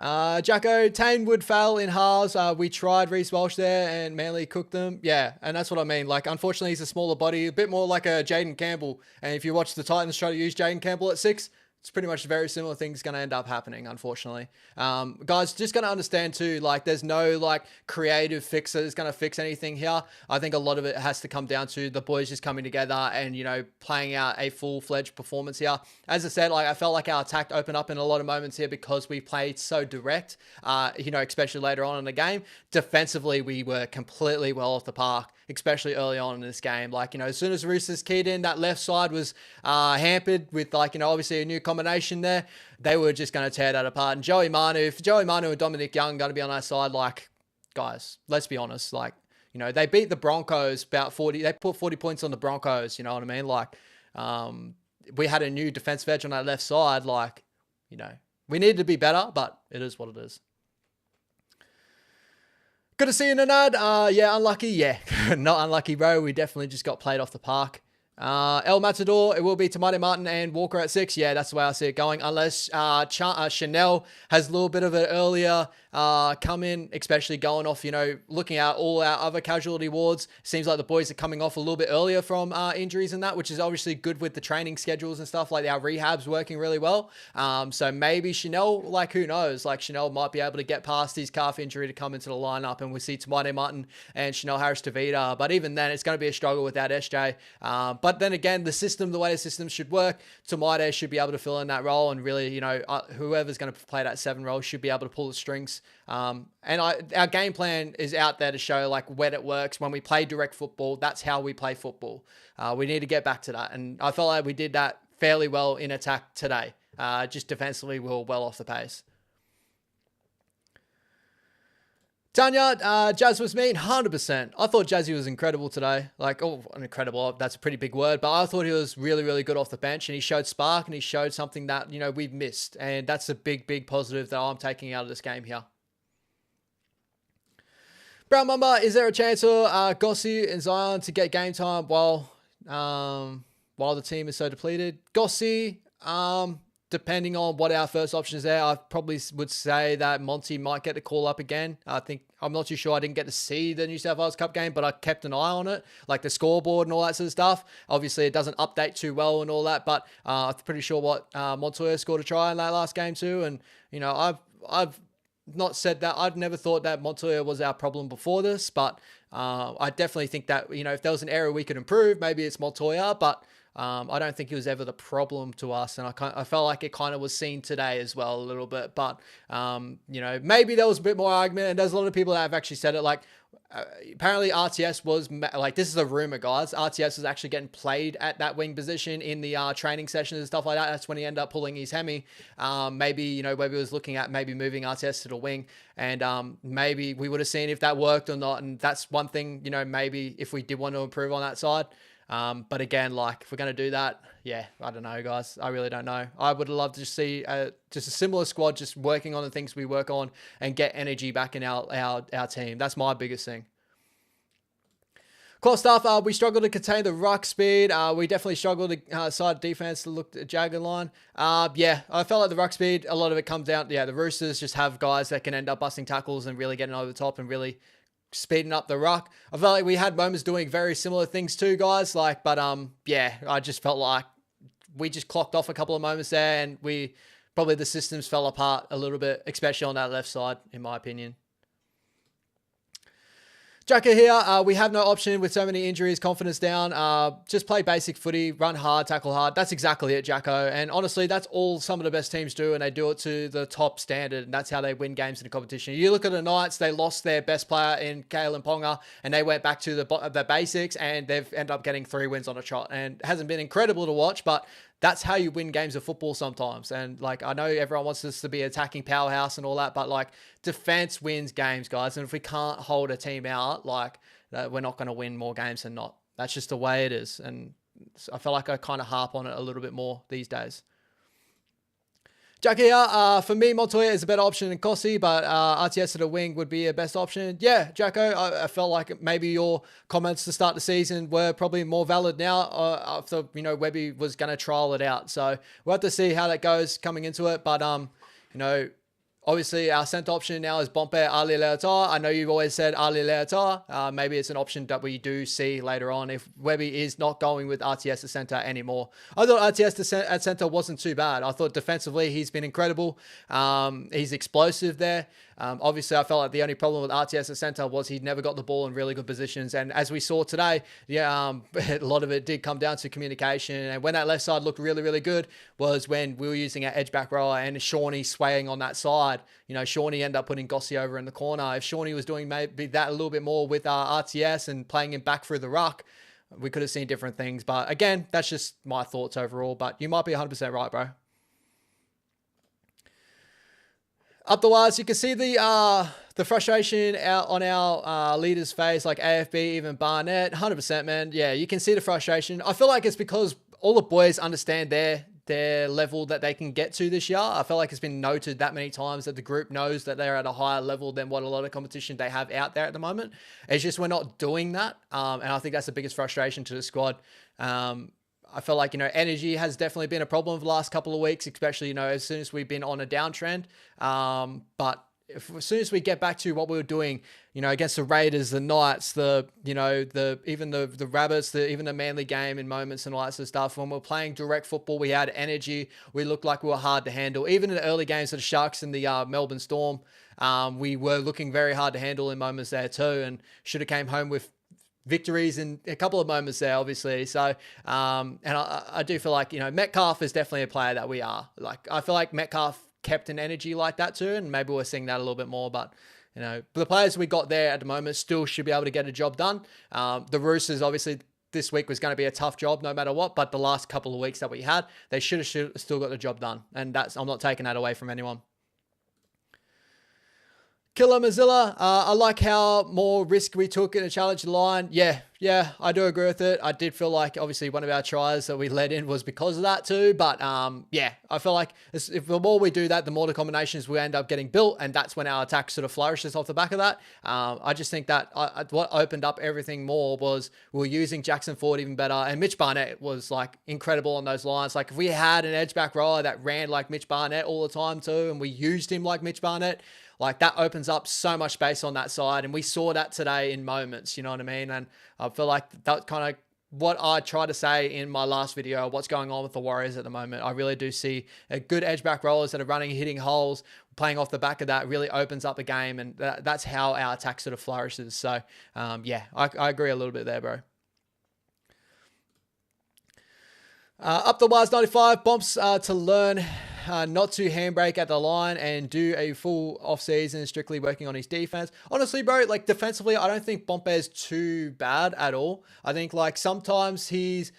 Jacko, Tane would fail in halves. We tried Reece Walsh there and Manly cooked them. Yeah, and that's what I mean. Unfortunately, he's a smaller body, a bit more like a Jaden Campbell. And if you watch the Titans try to use Jaden Campbell at 6, it's pretty much very similar things going to end up happening, unfortunately. Guys, just going to understand too, there's no creative fix that is going to fix anything here. I think a lot of it has to come down to the boys just coming together and, playing out a full-fledged performance here. As I said, I felt like our attack opened up in a lot of moments here because we played so direct, especially later on in the game. Defensively, we were completely well off the park, especially early on in this game. As soon as Roosters keyed in, that left side was hampered with, obviously a new combination there. They were just going to tear that apart. And if Joey Manu and Dominic Young going to be on our side, guys, let's be honest, they beat the Broncos about 40. They put 40 points on the Broncos, you know what I mean? We had a new defensive edge on that left side. We needed to be better, but it is what it is. Good to see you, Nanad. Yeah, unlucky. Yeah, not unlucky, bro. We definitely just got played off the park. El Matador, it will be Tamati Martin and Walker at 6. Yeah, that's the way I see it going. Unless Chanel has a little bit of an earlier come in, especially going off, looking at all our other casualty wards. Seems like the boys are coming off a little bit earlier from injuries and that, which is obviously good with the training schedules and stuff. Our rehab's working really well. So maybe Chanel, who knows? Chanel might be able to get past his calf injury to come into the lineup, and we see Tamati Martin and Chanel Harris-Tavita. But even then, it's going to be a struggle without SJ. But then again, the way the system should work, Tamade should be able to fill in that role, and really, whoever's going to play that 7 role should be able to pull the strings. And our game plan is out there to show when it works. When we play direct football, that's how we play football. We need to get back to that, and I felt like we did that fairly well in attack today. Just defensively, we were well off the pace. Tanya, Jazz was mean, 100%. I thought Jazzy was incredible today. Incredible, that's a pretty big word, but I thought he was really, really good off the bench, and he showed spark, and he showed something that, we've missed, and that's a big, big positive that I'm taking out of this game here. Brown Mamba, is there a chance for Gossi and Zion to get game time while the team is so depleted? Gossi, depending on what our first option is there, I probably would say that Monty might get the call up again. I'm not too sure. I didn't get to see the New South Wales Cup game, but I kept an eye on it, the scoreboard and all that sort of stuff. Obviously, it doesn't update too well and all that, but I'm pretty sure what Montoya scored a try in that last game too. And, I've not said that. I've never thought that Montoya was our problem before this, but I definitely think that, if there was an area we could improve, maybe it's Montoya, but I don't think he was ever the problem to us, and I felt like it kind of was seen today as well a little bit. But maybe there was a bit more argument, and there's a lot of people that have actually said it. Like apparently RTS was like, this is a rumor, guys. RTS was actually getting played at that wing position in the training sessions and stuff like that. That's when he ended up pulling his hemi. Maybe Webby was looking at maybe moving RTS to the wing, and maybe we would have seen if that worked or not. And that's one thing, maybe if we did want to improve on that side. But again, like if we're going to do that, yeah, I don't know, guys. I really don't know. I would love to see just a similar squad, just working on the things we work on and get energy back in our team. That's my biggest thing. Core stuff, we struggled to contain the ruck speed. We definitely struggled to side defense to look at jagged line. Yeah, I felt like the ruck speed, a lot of it comes down, the Roosters just have guys that can end up busting tackles and really getting over the top and really speeding up the ruck. I felt like we had moments doing very similar things too, guys. Yeah, I just felt like we just clocked off a couple of moments there, and the systems fell apart a little bit, especially on that left side, in my opinion. Jacko here, we have no option with so many injuries, confidence down. Just play basic footy, run hard, tackle hard. That's exactly it, Jacko. And honestly, that's all some of the best teams do, and they do it to the top standard, and that's how they win games in the competition. You look at the Knights, they lost their best player in Kalen Ponga, and they went back to the basics, and they've ended up getting 3 wins on a trot. And it hasn't been incredible to watch, but that's how you win games of football sometimes. And like, I know everyone wants us to be attacking powerhouse and all that, but like, defense wins games, guys. And if we can't hold a team out, like, we're not going to win more games than not. That's just the way it is. And I feel like I kind of harp on it a little bit more these days. Jack here, for me, Montoya is a better option than Kossi, but RTS to the wing would be a best option. Yeah, Jacko, I felt like maybe your comments to start the season were probably more valid now after, Webby was going to trial it out. So we'll have to see how that goes coming into it. But, obviously, our centre option now is Bompe Ali Leotar. I know you've always said Ali Leotar. Maybe it's an option that we do see later on if Webby is not going with RTS at centre anymore. I thought RTS at centre wasn't too bad. I thought defensively he's been incredible. He's explosive there. Obviously, I felt like the only problem with RTS at centre was he never got the ball in really good positions. And as we saw today, a lot of it did come down to communication. And when that left side looked really, really good was when we were using our edge back rower and Shawnee swaying on that side. Shawnee ended up putting Gossi over in the corner. If Shawnee was doing maybe that a little bit more with RTS and playing him back through the ruck, we could have seen different things. But again, that's just my thoughts overall. But you might be 100% right, bro. Otherwise, you can see the frustration out on our leaders' face, like AFB, even Barnett, 100%, man. Yeah, you can see the frustration. I feel like it's because all the boys understand their level that they can get to this year. I feel like it's been noted that many times that the group knows that they're at a higher level than what a lot of competition they have out there at the moment. It's just we're not doing that, and I think that's the biggest frustration to the squad. I feel like, energy has definitely been a problem for the last couple of weeks, especially, as soon as we've been on a downtrend. But as soon as we get back to what we were doing, against the Raiders, the Knights, even the Rabbits, even the Manly game in moments and all that sort of stuff, when we were playing direct football, we had energy. We looked like we were hard to handle. Even in the early games of the Sharks and the Melbourne Storm, we were looking very hard to handle in moments there too, and should have came home with victories in a couple of moments there, obviously. So, and I do feel like, Metcalf is definitely a player that we are. Like, I feel like Metcalf kept an energy like that too, and maybe we're seeing that a little bit more, but the players we got there at the moment still should be able to get a job done. The Roosters, obviously, this week was going to be a tough job no matter what, but the last couple of weeks that we had, they should have still got the job done, and I'm not taking that away from anyone. Killer Mozilla, I like how more risk we took in a challenge line. Yeah, I do agree with it. I did feel like, obviously, one of our tries that we let in was because of that too. But yeah, I feel like if the more we do that, the more the combinations we end up getting built, and that's when our attack sort of flourishes off the back of that. I just think that what opened up everything more was we were using Jackson Ford even better, and Mitch Barnett was like incredible on those lines. Like if we had an edge back rower that ran like Mitch Barnett all the time too, and we used him like Mitch Barnett, like that opens up so much space on that side. And we saw that today in moments, you know what I mean? And I feel like that's kind of what I tried to say in my last video, what's going on with the Warriors at the moment. I really do see a good edge back rollers that are running, hitting holes, playing off the back of that really opens up the game. And that's how our attack sort of flourishes. So yeah, I agree a little bit there, bro. Up the wires 95, Bumps to learn not to handbrake at the line and do a full off-season strictly working on his defense. Honestly, bro, like defensively, I don't think Bompe's too bad at all. I think like sometimes the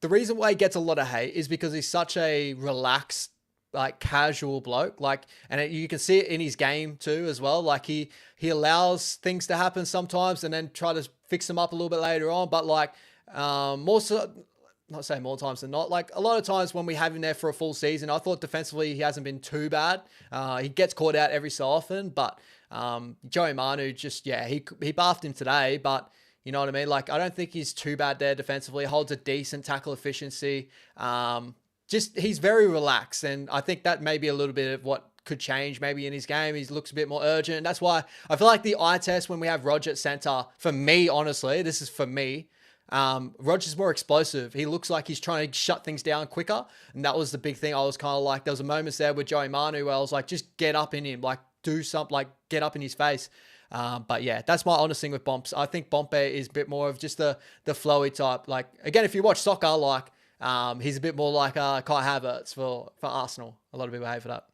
reason why he gets a lot of hate is because he's such a relaxed, like casual bloke, like, and you can see it in his game too as well. Like he allows things to happen sometimes and then try to fix them up a little bit later on. But like more so, not saying more times than not, like a lot of times when we have him there for a full season, I thought defensively he hasn't been too bad. He gets caught out every so often, but Joey Manu just, yeah, he baffed him today, but you know what I mean? Like, I don't think he's too bad there defensively. Holds a decent tackle efficiency. Just, he's very relaxed, and I think that may be a little bit of what could change maybe in his game. He looks a bit more urgent, and that's why I feel like the eye test when we have Rog at center, for me, honestly, this is for me, Roger's more explosive. He looks like he's trying to shut things down quicker. And that was the big thing. I was kind of like, there was a moments there with Joey Manu where I was like, just get up in him, like do something, like get up in his face. But yeah, that's my honest thing with Bumps. I think Bompe is a bit more of just the flowy type. Like, again, if you watch soccer, like, he's a bit more like Kai Havertz for Arsenal. A lot of people hate for that.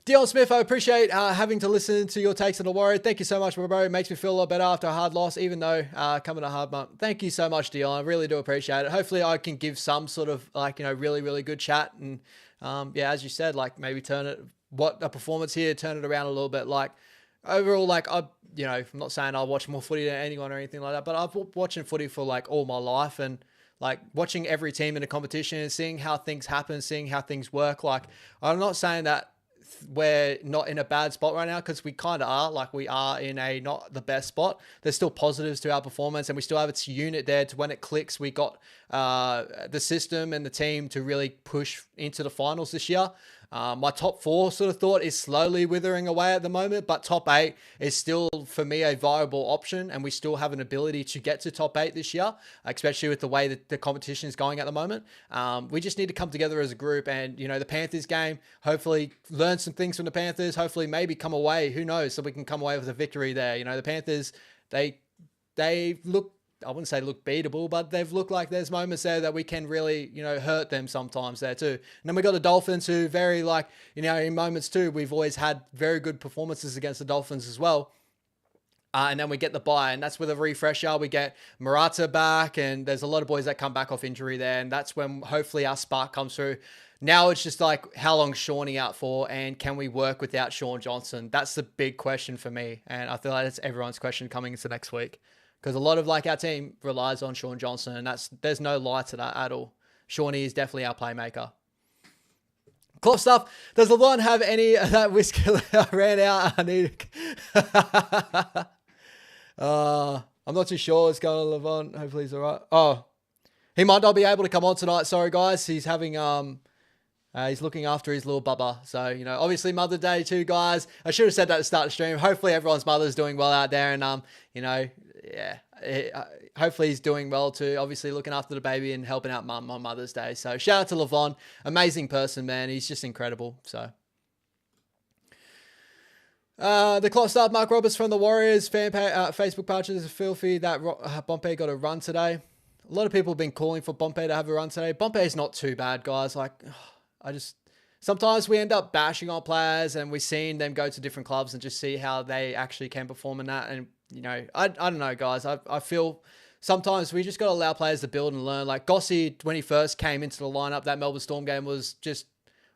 Dion Smith, I appreciate having to listen to your takes on the Warriors. Thank you so much, bro. It makes me feel a lot better after a hard loss, even though coming a hard month. Thank you so much, Dion. I really do appreciate it. Hopefully I can give some sort of like, you know, really, really good chat. And yeah, as you said, like maybe turn it, what a performance here, turn it around a little bit. Like overall, like I'm not saying I'll watch more footy than anyone or anything like that, but I've been watching footy for like all my life, and like watching every team in a competition and seeing how things happen, seeing how things work. Like I'm not saying that we're not in a bad spot right now, because we kind of are. Like we are in a not the best spot. There's still positives to our performance, and we still have its unit there to when it clicks. We got the system and the team to really push into the finals this year. My top four sort of thought is slowly withering away at the moment, but top 8 is still for me a viable option, and we still have an ability to get to top 8 this year, especially with the way that the competition is going at the moment. We just need to come together as a group, and the Panthers game, hopefully learn some things from the Panthers, hopefully maybe come away, who knows, so we can come away with a victory there. The Panthers, they look, I wouldn't say look beatable, but they've looked like there's moments there that we can really, hurt them sometimes there too. And then we got the Dolphins, who very like, in moments too, we've always had very good performances against the Dolphins as well. And then we get the bye, and that's with a refresher. We get Murata back, and there's a lot of boys that come back off injury there. And that's when hopefully our spark comes through. Now it's just like, how long Shawnee out for, and can we work without Sean Johnson? That's the big question for me. And I feel like that's everyone's question coming into next week. Because a lot of like our team relies on Sean Johnson, and there's no lie to that at all. Shawnee is definitely our playmaker. Clough stuff. Does LeBron have any of that whiskey? I ran out. I need. I'm not too sure what's going on, LeBron. Hopefully he's all right. Oh, he might not be able to come on tonight. Sorry, guys. He's having he's looking after his little bubba. So, obviously Mother's Day too, guys. I should have said that at the start of the stream. Hopefully everyone's mother's doing well out there. And, yeah, hopefully he's doing well too. Obviously looking after the baby and helping out mum on Mother's Day. So shout out to Levon. Amazing person, man. He's just incredible. So. The clock start, Mark Roberts from the Warriors. Facebook pages are filthy that Bompe got a run today. A lot of people have been calling for Bompe to have a run today. Bompe is not too bad, guys. Like, sometimes we end up bashing on players, and we've seen them go to different clubs and just see how they actually can perform in that. And, I don't know, guys. I feel sometimes we just got to allow players to build and learn. Like Gossie, when he first came into the lineup, that Melbourne Storm game was just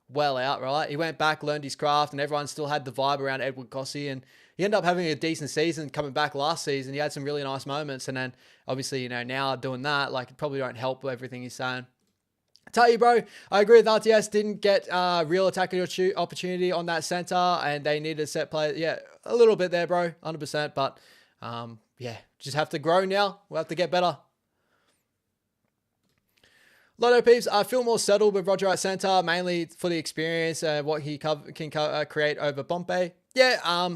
well out, right? He went back, learned his craft, and everyone still had the vibe around Edward Gossie, and he ended up having a decent season coming back last season. He had some really nice moments, and then obviously, now doing that, like it probably don't help with everything he's saying. Tell you, bro, I agree with RTS. Didn't get real attacking opportunity on that center, and they needed a set play. Yeah, a little bit there, bro, 100%. But yeah, just have to grow now. We'll have to get better. Lotto peeps, I feel more settled with Roger at center, mainly for the experience and what he can create over Bompe. Yeah,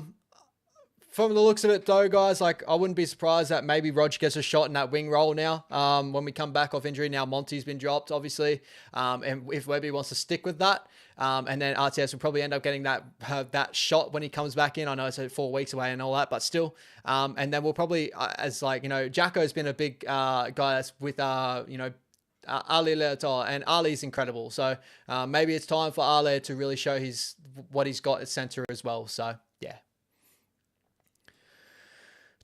from the looks of it, though, guys, like I wouldn't be surprised that maybe Rog gets a shot in that wing role now. When we come back off injury, now Monty's been dropped, obviously, and if Webby wants to stick with that, and then RTS will probably end up getting that shot when he comes back in. I know it's 4 weeks away and all that, but still. And then we'll probably, as like Jacko's been a big guy that's with Ali Leotar, and Ali's incredible. So maybe it's time for Ali to really show what he's got at center as well. So yeah.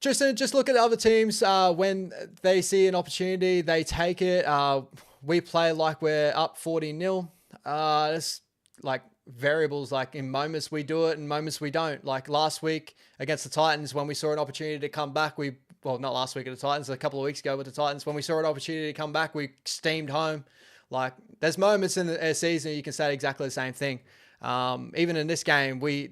Just look at the other teams. When they see an opportunity, they take it. We play like we're up 40-0. It's like variables, like in moments we do it and moments we don't. Like last week against the Titans, when we saw an opportunity to come back, not last week at the Titans, a couple of weeks ago with the Titans, when we saw an opportunity to come back, we steamed home. Like there's moments in the season you can say exactly the same thing. Even in this game, we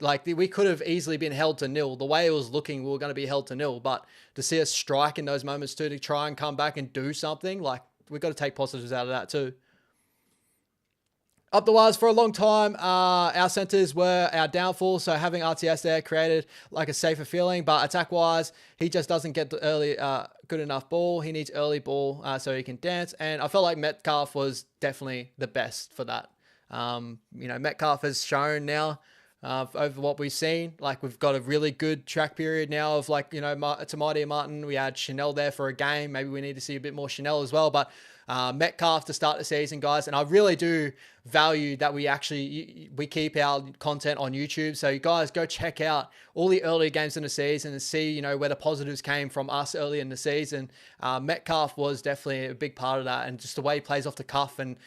could have easily been held to 0. The way it was looking, we were going to be held to 0. But to see us strike in those moments too, to try and come back and do something, like we've got to take positives out of that too. Up the wires for a long time, our centers were our downfall. So having RTS there created like a safer feeling. But attack-wise, he just doesn't get the early good enough ball. He needs early ball so he can dance. And I felt like Metcalf was definitely the best for that. Metcalf has shown now over what we've seen. Like we've got a really good track period now of like, Tamati and Martin. We had Chanel there for a game. Maybe we need to see a bit more Chanel as well. But Metcalf to start the season, guys. And I really do value that we keep our content on YouTube. So you guys go check out all the early games in the season and see, where the positives came from us early in the season. Metcalf was definitely a big part of that. And just the way he plays off the cuff and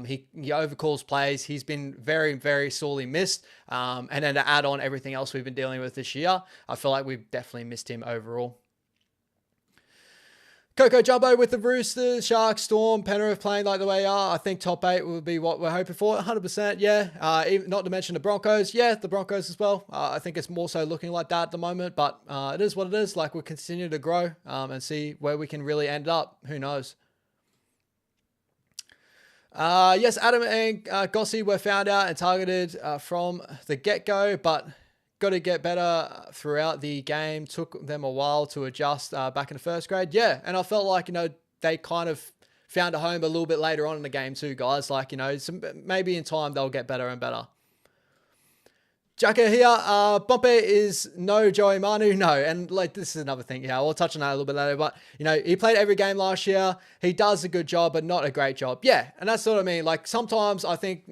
he overcalls plays. He's been very, very sorely missed. And then to add on everything else we've been dealing with this year, I feel like we've definitely missed him overall. Coco Jumbo with the Roosters, Sharks, Storm, Penrith playing like the way they are. I think top 8 will be what we're hoping for. 100%, yeah. Even, not to mention the Broncos. Yeah, the Broncos as well. I think it's more so looking like that at the moment, but it is what it is. Like we'll continue to grow and see where we can really end up. Who knows? Yes, Adam and Gossi were found out and targeted from the get-go, but got to get better throughout the game. Took them a while to adjust back in the first grade. Yeah, and I felt like, they kind of found a home a little bit later on in the game too, guys. Like, maybe in time they'll get better and better. Jacka here. Pompey is no Joey Manu. No, and like this is another thing. Yeah, we'll touch on that a little bit later. But, he played every game last year. He does a good job, but not a great job. Yeah, and that's what I mean. Like sometimes I think,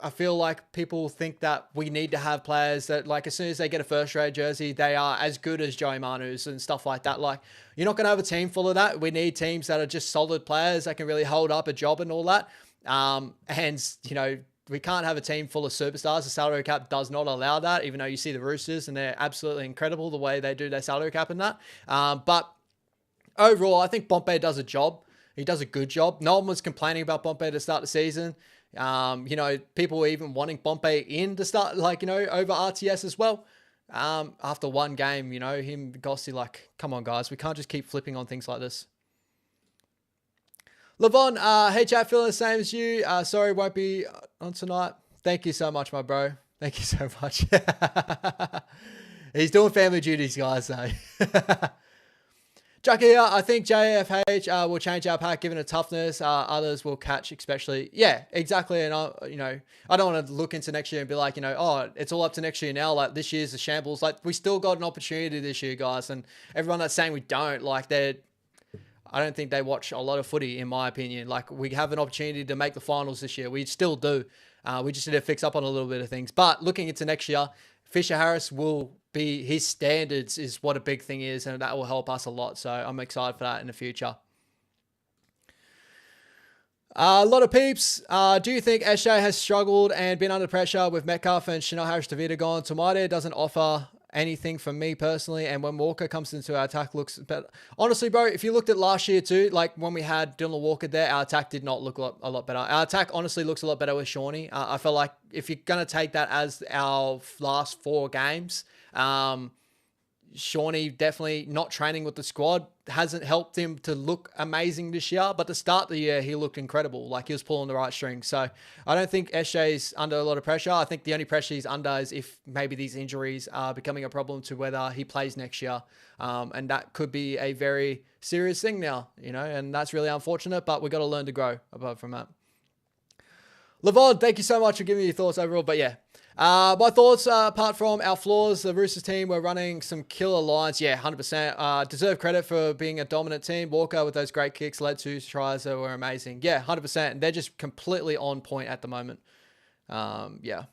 I feel like people think that we need to have players that, like, as soon as they get a first-rate jersey, they are as good as Joey Manu's and stuff like that. Like, you're not going to have a team full of that. We need teams that are just solid players that can really hold up a job and all that. We can't have a team full of superstars. The salary cap does not allow that, even though you see the Roosters and they're absolutely incredible the way they do their salary cap and that. But overall, I think Pompey does a job. He does a good job. No one was complaining about Pompey to start the season. People were even wanting Pompey in to start, over RTS as well. After one game, him, Gossi, like, come on, guys. We can't just keep flipping on things like this. Levon, hey, chat, feeling the same as you. Sorry, won't be on tonight. Thank you so much, my bro. Thank you so much. He's doing family duties, guys, so. Jackie here, I think JFH will change our pack given the toughness. Others will catch, especially. Yeah, exactly. And I don't want to look into next year and be like, it's all up to next year now. Like this year's the shambles. Like we still got an opportunity this year, guys. And everyone that's saying we don't, I don't think they watch a lot of footy, in my opinion. Like we have an opportunity to make the finals this year. We still do. We just need to fix up on a little bit of things. But looking into next year, Fisher Harris will be, his standards is what a big thing is, and that will help us a lot. So I'm excited for that in the future. A lot of peeps. Do you think SJ has struggled and been under pressure with Metcalf and Chanel Harris-Tavita gone? Tamade doesn't offer anything from me personally, and when Walker comes into our attack looks better. Honestly, bro, if you looked at last year too, like when we had Dylan Walker there, our attack did not look a lot better. Our attack honestly looks a lot better with Shawnee. I feel like if you're going to take that as our last 4 games, Shawnee definitely not training with the squad hasn't helped him to look amazing this year, but to start the year, he looked incredible. Like he was pulling the right string. So I don't think SJ's under a lot of pressure. I think the only pressure he's under is if maybe these injuries are becoming a problem to whether he plays next year. And that could be a very serious thing now, and that's really unfortunate, but we've got to learn to grow apart from that. Levon, thank you so much for giving me your thoughts overall. But yeah, my thoughts, apart from our flaws, the Roosters team were running some killer lines. Yeah, 100%. Deserve credit for being a dominant team. Walker with those great kicks led to tries that were amazing. Yeah, 100%. And they're just completely on point at the moment. Yeah.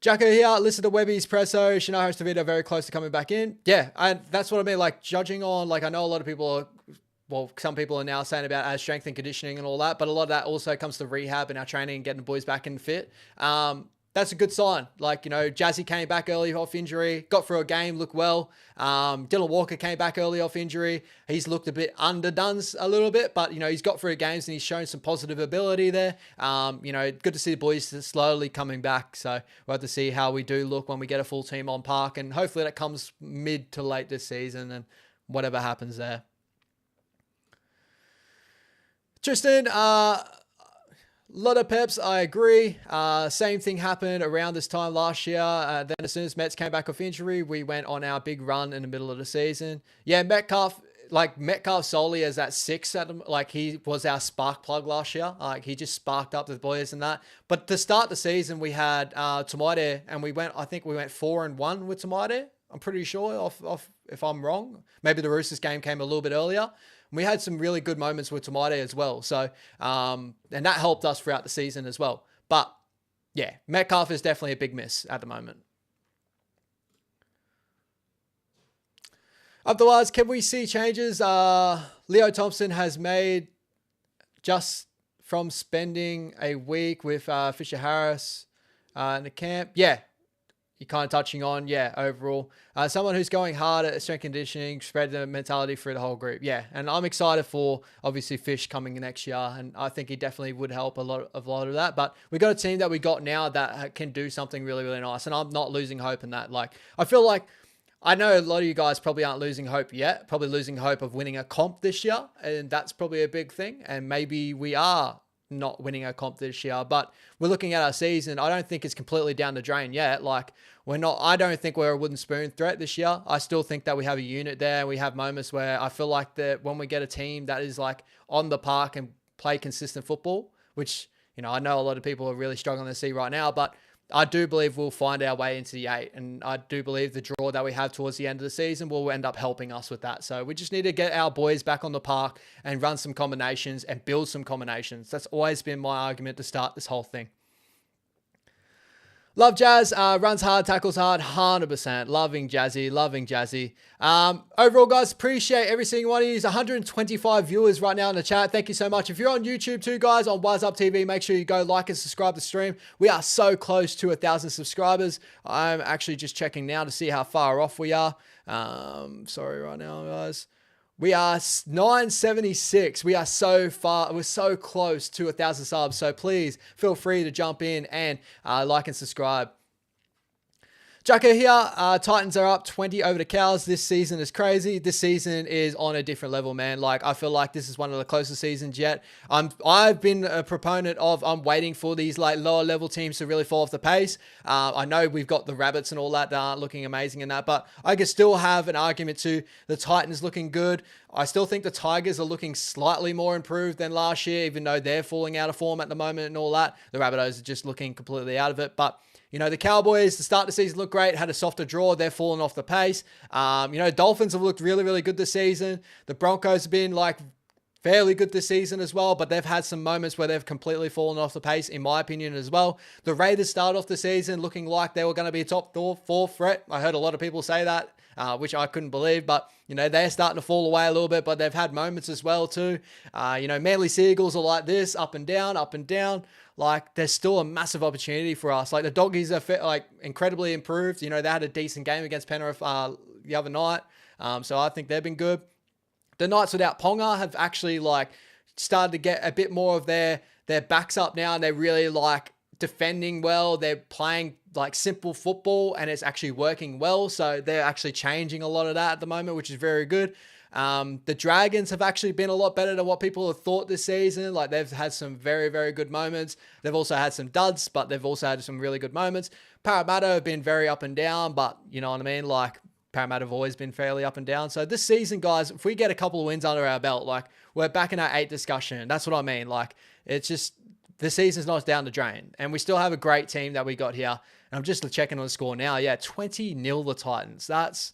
Jacko here, listen to Webby's presso. Shino Hostavita very close to coming back in. Yeah, that's what I mean. Like, judging on, I know a lot of people are, some people are now saying about our strength and conditioning and all that, but a lot of that also comes to rehab and our training and getting the boys back in fit. That's a good sign. Jazzy came back early off injury, got through a game, looked well. Dylan Walker came back early off injury. He's looked a bit underdone a little bit, but, he's got through games and he's shown some positive ability there. Good to see the boys slowly coming back. So we'll have to see how we do look when we get a full team on park, and hopefully that comes mid to late this season and whatever happens there. Tristan, lot of peps, I agree. Same thing happened around this time last year. Then as soon as Mets came back off injury, we went on our big run in the middle of the season. Yeah, Metcalf solely as that six, he was our spark plug last year. He just sparked up the boys and that. But to start the season, we had Tomaide, and we went 4-1 with Tomaide. I'm pretty sure, off if I'm wrong. Maybe the Roosters game came a little bit earlier. We had some really good moments with Tomaide as well. So, and that helped us throughout the season as well. But yeah, Metcalf is definitely a big miss at the moment. Otherwise, can we see changes Leo Thompson has made just from spending a week with Fisher Harris in the camp? Yeah. You're kind of touching on, overall. Someone who's going hard at strength conditioning, spread the mentality through the whole group. Yeah, and I'm excited for, obviously, Fish coming next year, and I think he definitely would help a lot of that. But we got a team that we got now that can do something really, really nice, and I'm not losing hope in that. I feel like, I know a lot of you guys probably aren't losing hope yet, probably losing hope of winning a comp this year, and that's probably a big thing, and maybe we are not winning a comp this year, but we're looking at our season. I don't think it's completely down the drain yet. I don't think we're a wooden spoon threat this year. I still think that we have a unit there. We have moments where I feel like that when we get a team that is on the park and play consistent football, which, I know a lot of people are really struggling to see right now, but I do believe we'll find our way into the 8. And I do believe the draw that we have towards the end of the season will end up helping us with that. So we just need to get our boys back on the park and run some combinations and build some combinations. That's always been my argument to start this whole thing. Love Jazz, runs hard, tackles hard, 100%. Loving Jazzy. Overall, guys, appreciate every single one of you. There's 125 viewers right now in the chat. Thank you so much. If you're on YouTube too, guys, on Wise Up TV, make sure you go like and subscribe to the stream. We are so close to 1,000 subscribers. I'm actually just checking now to see how far off we are. Sorry right now, guys. We are 976. We are so far. We're so close to 1,000 subs. So please feel free to jump in and like and subscribe. Jacko here. Titans are up 20 over the Cows. This season is crazy. This season is on a different level, man. I feel like this is one of the closest seasons yet. I've been a proponent of, I'm waiting for these lower level teams to really fall off the pace. I know we've got the Rabbits and all that aren't looking amazing in that, but I can still have an argument to the Titans looking good. I still think the Tigers are looking slightly more improved than last year, even though they're falling out of form at the moment and all that. The Rabbitohs are just looking completely out of it, but the Cowboys, to start the season, look great, had a softer draw. They're falling off the pace. Dolphins have looked really, really good this season. The Broncos have been fairly good this season as well, but they've had some moments where they've completely fallen off the pace, in my opinion, as well. The Raiders started off the season looking like they were going to be a top 4 threat. I heard a lot of people say that, which I couldn't believe, but they're starting to fall away a little bit, but they've had moments as well too. Manly Seagulls are like this, up and down, up and down. There's still a massive opportunity for us. The Doggies are incredibly improved. They had a decent game against Penrith the other night. So I think they've been good. The Knights without Ponga have actually started to get a bit more of their backs up now, and they're really defending well. They're playing like simple football and it's actually working well. So they're actually changing a lot of that at the moment, which is very good. The Dragons have actually been a lot better than what people have thought this season. Like they've had some very, very good moments. They've also had some duds, but they've also had some really good moments. Parramatta have been very up and down, but you know what I mean? Like Parramatta have always been fairly up and down. So this season, guys, if we get a couple of wins under our belt, like we're back in our 8 discussion. That's what I mean. Like it's just, the season's not down the drain. And we still have a great team that we got here. And I'm just checking on the score now. Yeah, 20-0 the Titans. That's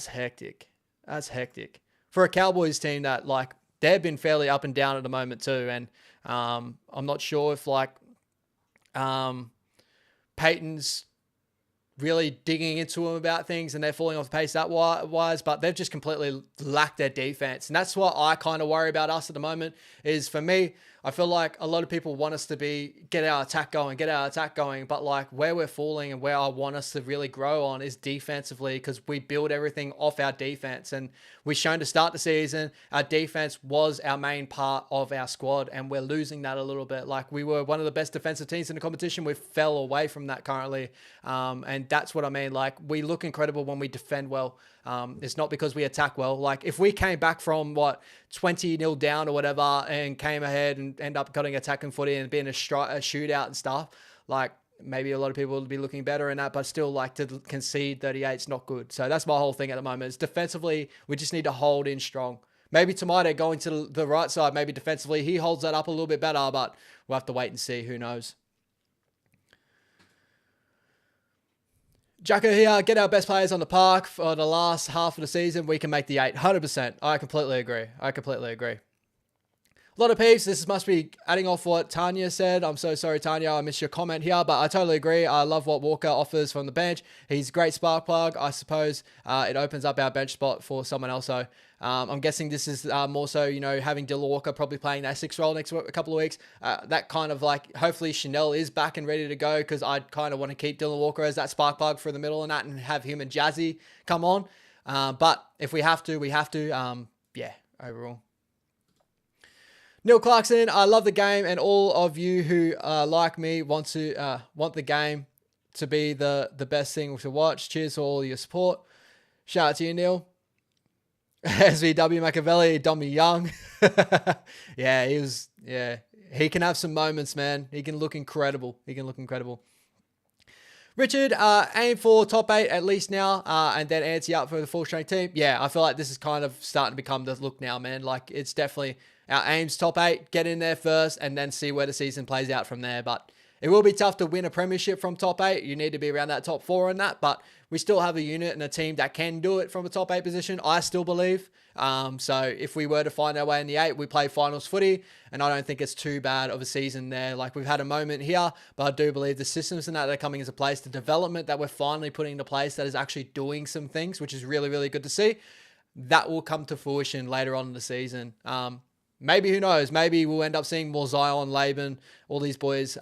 hectic. That's hectic. For a Cowboys team that, like, they've been fairly up and down at the moment too. And I'm not sure if, like, Peyton's really digging into them about things and they're falling off the pace that wise, but they've just completely lacked their defense. And that's what I kind of worry about us at the moment is, for me, I feel like a lot of people want us to get our attack going. But like where we're falling and where I want us to really grow on is defensively, because we build everything off our defense. And we've shown to start the season, our defense was our main part of our squad, and we're losing that a little bit. Like we were one of the best defensive teams in the competition. We fell away from that currently. And that's what I mean. Like we look incredible when we defend well. It's not because we attack well. Like if we came back from 20-0 down or whatever and came ahead and end up getting attacking footy and being a shootout and stuff, like maybe a lot of people would be looking better in that, but still like to concede 38 is not good. So that's my whole thing at the moment is defensively, we just need to hold in strong. Maybe Tomato going to the right side, maybe defensively, he holds that up a little bit better, but we'll have to wait and see. Who knows? Jacko here, get our best players on the park for the last half of the season. We can make the 8, 100%. I completely agree. A lot of peeps. This must be adding off what Tanya said. I'm so sorry, Tanya. I missed your comment here, but I totally agree. I love what Walker offers from the bench. He's a great spark plug. I suppose it opens up our bench spot for someone else. So I'm guessing this is more so, having Dylan Walker probably playing that 6th role next couple of weeks. That kind of like, hopefully Chanel is back and ready to go, because I kind of want to keep Dylan Walker as that spark plug for the middle and that, and have him and Jazzy come on. But if we have to, we have to. Yeah, overall. Neil Clarkson, I love the game, and all of you who like me want the game to be the best thing to watch. Cheers for all your support. Shout out to you, Neil. SVW Machiavelli, Dommy Young. He can have some moments, man. He can look incredible. Richard, aim for top 8 at least now, and then ante up for the full strength team. Yeah, I feel like this is kind of starting to become the look now, man. Like it's definitely our aim's top 8, get in there first, and then see where the season plays out from there. But it will be tough to win a premiership from top 8. You need to be around that top 4 in that, but we still have a unit and a team that can do it from a top 8 position, I still believe. So if we were to find our way in the 8, we play finals footy, and I don't think it's too bad of a season there. Like we've had a moment here, but I do believe the systems and that are coming into place, the development that we're finally putting into place that is actually doing some things, which is really, really good to see, that will come to fruition later on in the season. Maybe, who knows, maybe we'll end up seeing more Zion, Laban, all these boys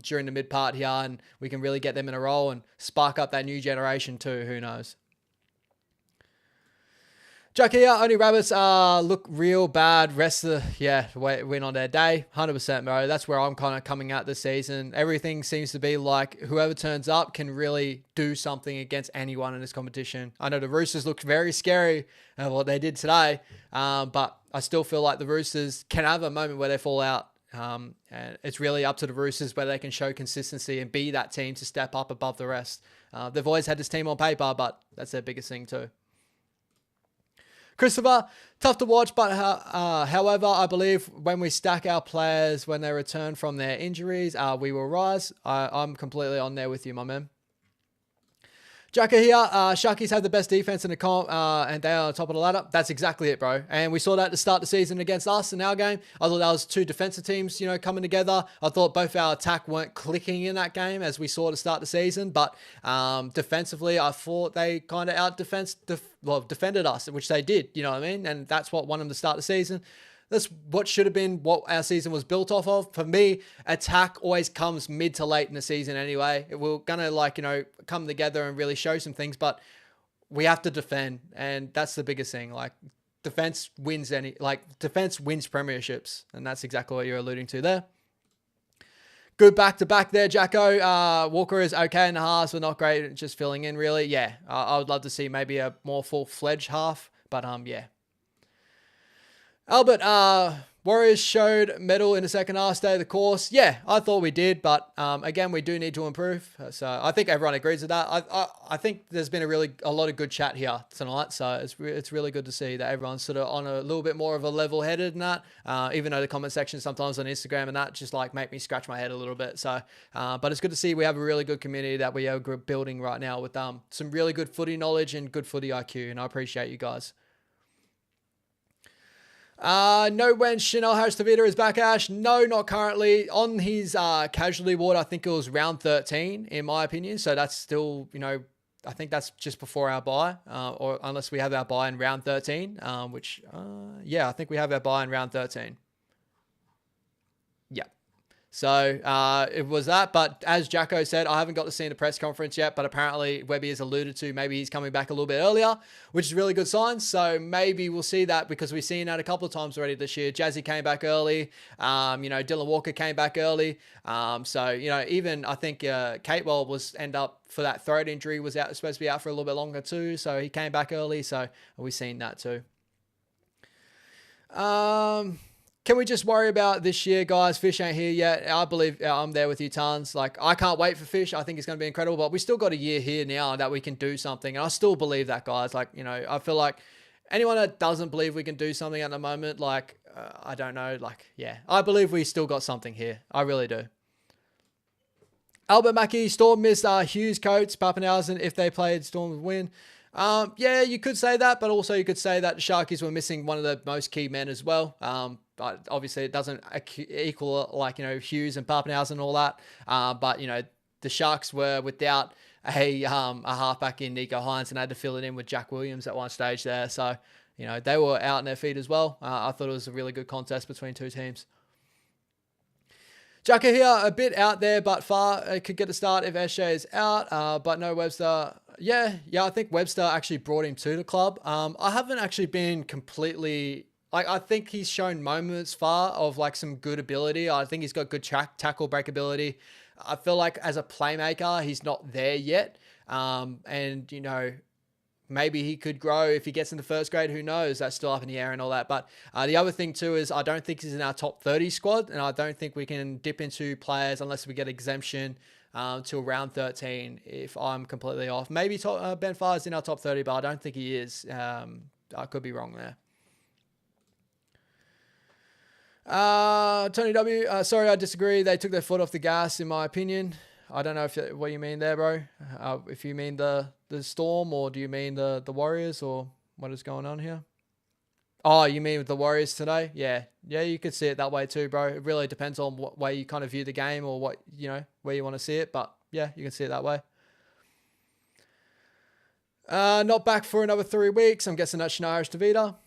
during the mid part here, and we can really get them in a role and spark up that new generation too. Who knows? Jack here, only Rabbits look real bad. Rest of win on their day. 100%, bro. That's where I'm kind of coming at this season. Everything seems to be like whoever turns up can really do something against anyone in this competition. I know the Roosters looked very scary what they did today, but I still feel like the Roosters can have a moment where they fall out. And it's really up to the Roosters where they can show consistency and be that team to step up above the rest. They've always had this team on paper, but that's their biggest thing too. Christopher, tough to watch, but however, I believe when we stack our players when they return from their injuries, we will rise. I'm completely on there with you, my man. Jacka here, Sharkies have the best defense in the comp, and they are on top of the ladder. That's exactly it, bro. And we saw that to start the season against us in our game. I thought that was 2 defensive teams, coming together. I thought both our attack weren't clicking in that game as we saw to start the season, but defensively, I thought they kind of defended us, which they did, you know what I mean? And that's what won them to start the season. That's what should have been what our season was built off of. For me, attack always comes mid to late in the season anyway. We're going to come together and really show some things, but we have to defend. And that's the biggest thing. Like defense wins premierships. And that's exactly what you're alluding to there. Good back-to-back there, Jacko. Walker is okay in the halves, but not great, just filling in, really. Yeah, I would love to see maybe a more full-fledged half, but yeah. Albert, Warriors showed medal in the second half, stay the course. Yeah, I thought we did, but again, we do need to improve. So I think everyone agrees with that. I think there's been a lot of good chat here tonight, so it's really good to see that everyone's sort of on a little bit more of a level-headed and that, even though the comment section sometimes on Instagram and that just like make me scratch my head a little bit. So, but it's good to see we have a really good community that we are building right now with some really good footy knowledge and good footy IQ, and I appreciate you guys. No, when Chanel Harris Tavita is back, Ash. No, not currently. On his casualty ward, I think it was round 13, in my opinion. So that's still, I think that's just before our bye, or unless we have our bye in round 13, I think we have our bye in round 13. Yeah. So it was that. But as Jacko said, I haven't got to see the press conference yet, but apparently Webby has alluded to maybe he's coming back a little bit earlier, which is a really good sign. So maybe we'll see that because we've seen that a couple of times already this year. Jazzy came back early. Dylan Walker came back early. Even I think Catewell was end up for that throat injury, was supposed to be out for a little bit longer too. So he came back early. So we've seen that too. Can we just worry about this year, guys? Fish ain't here yet. I believe I'm there with you, Tons. Like, I can't wait for Fish. I think it's going to be incredible, but we still got a year here now that we can do something. And I still believe that, guys. Like, I feel like anyone that doesn't believe we can do something at the moment, I don't know. I believe we still got something here. I really do. Albert Mackey, Storm missed Hughes, Coates, Pappenhausen. If they played, Storm would win. Yeah, you could say that, but also you could say that the Sharkies were missing one of the most key men as well. But obviously it doesn't equal Hughes and Pappenhausen and all that. But the Sharks were without a halfback in Nico Hines and had to fill it in with Jack Williams at one stage there. So they were out on their feet as well. I thought it was a really good contest between two teams. Jacka here, a bit out there, but far. It could get a start if Eshe is out, but no Webster. Yeah, I think Webster actually brought him to the club. I haven't actually been completely... I think he's shown moments far of some good ability. I think he's got good tackle break ability. I feel like as a playmaker, he's not there yet. Maybe he could grow if he gets into first grade. Who knows? That's still up in the air and all that. But the other thing too is I don't think he's in our top 30 squad, and I don't think we can dip into players unless we get exemption to round 13. If I'm completely off, maybe Ben Farr's in our top 30, but I don't think he is. I could be wrong there. Tony W. Sorry, I disagree. They took their foot off the gas, in my opinion. I don't know what you mean there, bro. If you mean the Storm, or do you mean the Warriors, or what is going on here? Oh, you mean with the Warriors today? Yeah, you could see it that way too, bro. It really depends on what way you kind of view the game, or what where you want to see it. But yeah, you can see it that way. Not back for another 3 weeks. I'm guessing that's Shanaris Davida.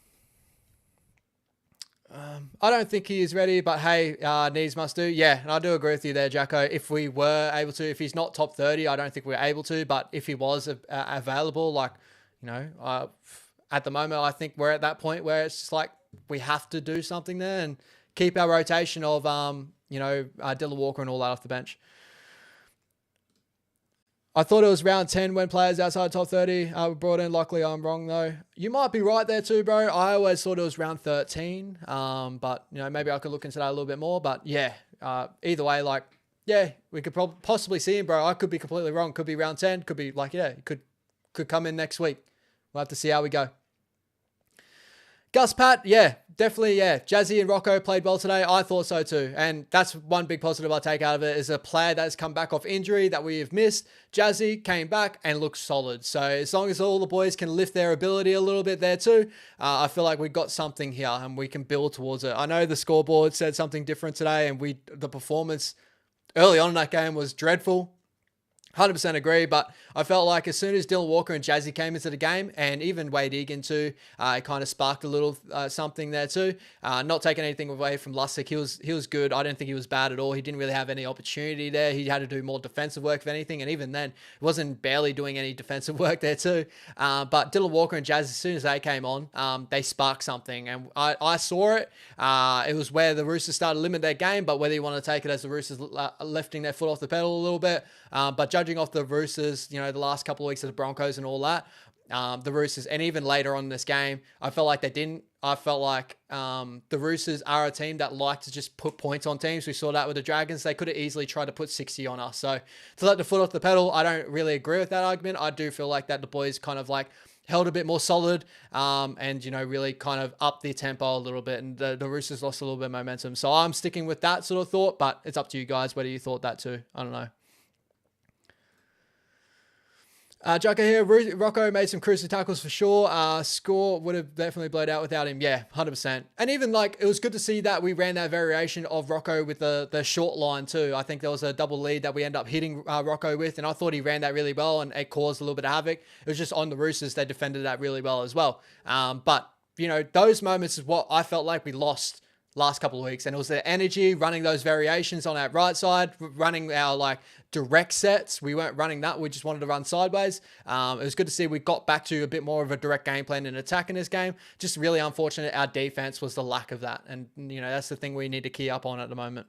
I don't think he is ready, but hey, needs must do. Yeah, and I do agree with you there, Jacko. If we were able to, if he's not top 30, I don't think we're able to, but if he was available, at the moment, I think we're at that point where it's just we have to do something there and keep our rotation of, Dylan Walker and all that off the bench. I thought it was round 10 when players outside top 30 were brought in. Luckily, I'm wrong, though. You might be right there, too, bro. I always thought it was round 13. But, maybe I could look into that a little bit more. But, yeah, either way, we could possibly see him, bro. I could be completely wrong. Could be round 10. Could be, could come in next week. We'll have to see how we go. Gus Pat, yeah, definitely, yeah. Jazzy and Rocco played well today. I thought so too. And that's one big positive I take out of it, is a player that's come back off injury that we have missed. Jazzy came back and looked solid. So as long as all the boys can lift their ability a little bit there too, I feel like we've got something here and we can build towards it. I know the scoreboard said something different today, and the performance early on in that game was dreadful. 100% agree, but I felt like as soon as Dylan Walker and Jazzy came into the game, and even Wade Egan too, it kind of sparked a little something there too. Not taking anything away from Lussick, he was good. I didn't think he was bad at all. He didn't really have any opportunity there. He had to do more defensive work if anything, and even then, he wasn't barely doing any defensive work there too. But Dylan Walker and Jazzy, as soon as they came on, they sparked something, and I saw it. It was where the Roosters started to limit their game, but whether you want to take it as the Roosters lifting their foot off the pedal a little bit, but judging off the Roosters, the last couple of weeks of the Broncos and all that, the Roosters, and even later on in this game, I felt like they didn't. I felt like the Roosters are a team that like to just put points on teams. We saw that with the Dragons. They could have easily tried to put 60 on us. So to let the foot off the pedal, I don't really agree with that argument. I do feel like that the boys kind of like held a bit more solid, and really kind of upped the tempo a little bit, and the Roosters lost a little bit of momentum. So I'm sticking with that sort of thought, but it's up to you guys whether you thought that too. I don't know. Jacko here, Rocco made some crucial tackles for sure. Score would have definitely blowed out without him. Yeah, 100%. And even like, it was good to see that we ran that variation of Rocco with the short line too. I think there was a double lead that we ended up hitting Rocco with, and I thought he ran that really well, and it caused a little bit of havoc. It was just on the Roosters, they defended that really well as well. But, those moments is what I felt like we lost last couple of weeks, and it was the energy running those variations on our right side, running our like direct sets. We weren't running that, we just wanted to run sideways. It was good to see we got back to a bit more of a direct game plan and attack in this game. Just really unfortunate our defense was the lack of that, and that's the thing we need to key up on at the moment.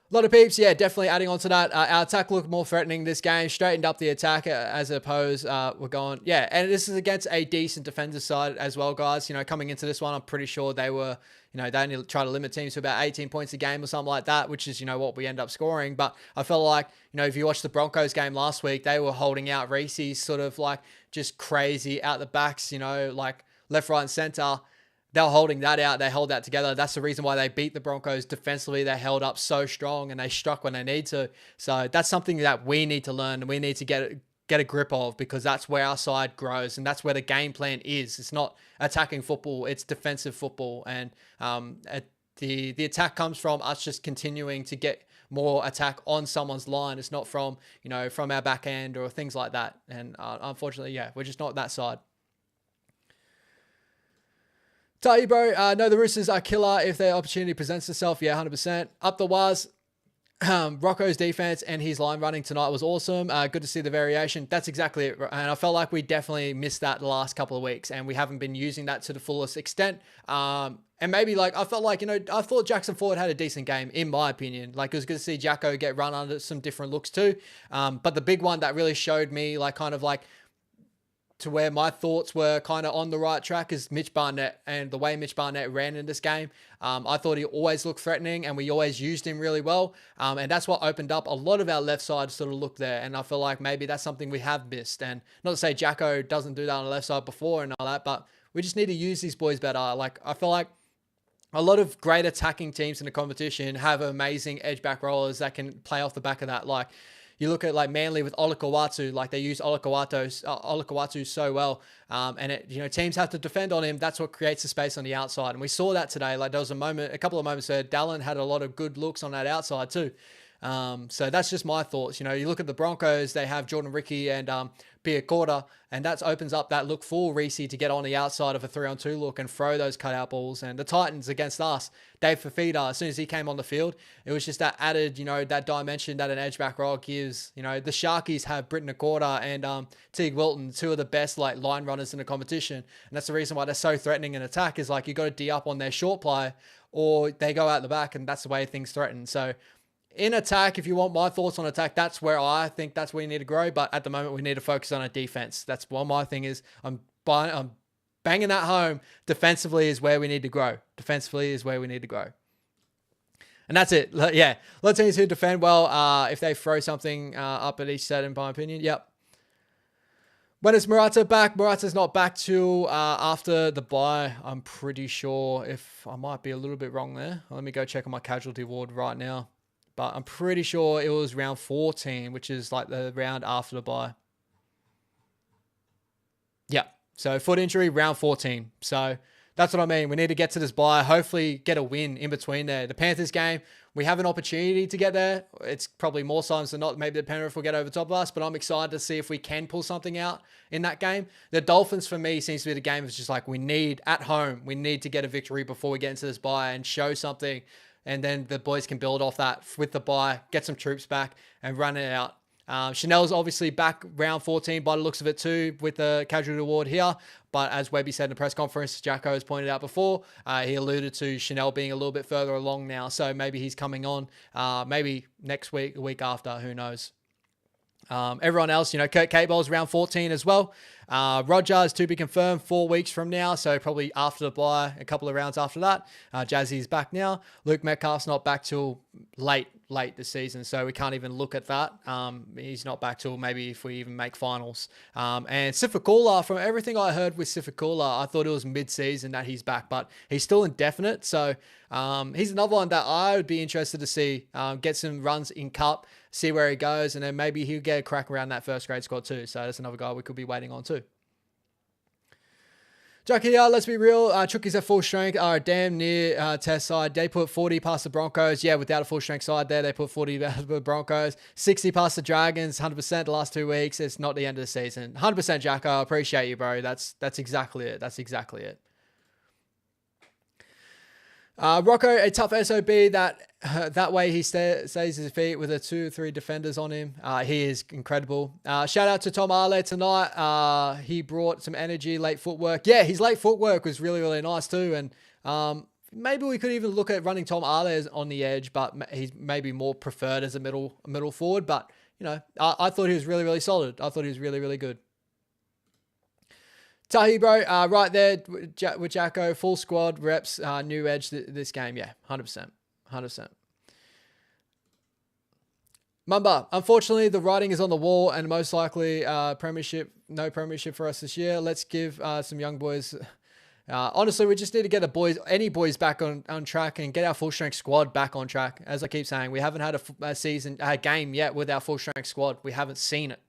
A lot of peeps, yeah, definitely adding on to that. Our attack looked more threatening this game, straightened up the attack as opposed. We're going, yeah, and this is against a decent defensive side as well, guys. Coming into this one, I'm pretty sure they were, they only try to limit teams to about 18 points a game or something like that, which is, what we end up scoring. But I felt like, if you watched the Broncos game last week, they were holding out Reese's sort of like just crazy out the backs, like left, right, and center. They were holding that out. They held that together. That's the reason why they beat the Broncos defensively. They held up so strong and they struck when they need to. So that's something that we need to learn and we need to get a grip of, because that's where our side grows and that's where the game plan is. It's not attacking football. It's defensive football. And the attack comes from us just continuing to get more attack on someone's line. It's not from, from our back end or things like that. And unfortunately, yeah, we're just not that side. Tell you, bro, no, the Roosters are killer if their opportunity presents itself. Yeah, 100%. Up the wires. Rocco's defense and his line running tonight was awesome. Good to see the variation. That's exactly it. And I felt like we definitely missed that the last couple of weeks, and we haven't been using that to the fullest extent. And maybe I felt like, I thought Jackson Ford had a decent game, in my opinion. Like, it was good to see Jacko get run under some different looks too. But the big one that really showed me to where my thoughts were kind of on the right track is Mitch Barnett, and the way Mitch Barnett ran in this game. I thought he always looked threatening and we always used him really well. And that's what opened up a lot of our left side sort of look there. And I feel like maybe that's something we have missed. And not to say Jacko doesn't do that on the left side before and all that, but we just need to use these boys better. Like, I feel like a lot of great attacking teams in the competition have amazing edge back rollers that can play off the back of that. Like, you look at like Manly with Olakau'atu, like they use Olakau'atu so well. And teams have to defend on him. That's what creates the space on the outside. And we saw that today. Like, there was a couple of moments where Dallin had a lot of good looks on that outside too. So that's just my thoughts. You look at the Broncos, they have Jordan Ricky and Piacorta, and that opens up that look for Reese to get on the outside of a 3-on-2 look and throw those cutout balls. And the Titans against us, Dave Fafita, as soon as he came on the field, it was just that added, that dimension that an edge back row gives. The Sharkies have Britton Acorda and Teague Wilton, two of the best like line runners in the competition. And that's the reason why they're so threatening in attack, is like you got to D up on their short play or they go out the back, and that's the way things threaten. So in attack, if you want my thoughts on attack, that's where I think that's where you need to grow. But at the moment, we need to focus on a defense. That's what my thing is. I'm banging that home. Defensively is where we need to grow. Defensively is where we need to grow. And that's it. Yeah. Let's teams who defend well, if they throw something up at each set, in my opinion. Yep. When is Murata back? Murata's not back till after the bye, I'm pretty sure. If I might be a little bit wrong there. Let me go check on my casualty ward right now. But I'm pretty sure it was round 14, which is like the round after the bye. Yeah. So foot injury, round 14. So That's what I mean. We need to get to this bye, hopefully get a win in between there. The Panthers game, we have an opportunity to get there. It's probably more times than not. Maybe the Penrith will get over top of us, but I'm excited to see if we can pull something out in that game. The Dolphins, for me, seems to be the game that's just like we need, at home, we need to get a victory before we get into this bye and show something. And then the boys can build off that with the bye, get some troops back and run it out. Chanel's obviously back round 14 by the looks of it too with the casualty award here. But as Webby said in the press conference, Jacko has pointed out before, he alluded to Chanel being a little bit further along now. So maybe he's coming on maybe next week, the week after, who knows. Everyone else, Kurt Cable's round 14 as well. Roger is to be confirmed 4 weeks from now. So probably after the bye, a couple of rounds after that. Jazzy's back now. Luke Metcalf's not back till late this season. So we can't even look at that. He's not back till maybe if we even make finals. And Sifakula, from everything I heard with Sifakula, I thought it was mid-season that he's back, but he's still indefinite. So he's another one that I would be interested to see get some runs in Cup, see where he goes, and then maybe he'll get a crack around that first grade squad too. So that's another guy we could be waiting on too. Jackie, let's be real. Chookies at full strength are damn near test side. They put 40 past the Broncos. Yeah, without a full strength side there, they put 40 past the Broncos. 60 past the Dragons, 100% the last 2 weeks. It's not the end of the season. 100% Jacko. I appreciate you, bro. That's exactly it. That's exactly it. Rocco, a tough SOB that way he stays his feet with 2 or 3 defenders on him. He is incredible. Shout out to Tom Arle tonight. He brought some energy, late footwork. Yeah, his late footwork was really, really nice too. And maybe we could even look at running Tom Arle on the edge, but he's maybe more preferred as a middle forward. But, I thought he was really, really solid. I thought he was really, really good. Tahi, bro, right there with Jacko, full squad, reps, new edge this game. Yeah, 100%. 100%. Mumba, unfortunately, the writing is on the wall and most likely no premiership for us this year. Let's give some young boys... honestly, we just need to get any boys back on track and get our full strength squad back on track. As I keep saying, we haven't had a game yet with our full strength squad. We haven't seen it.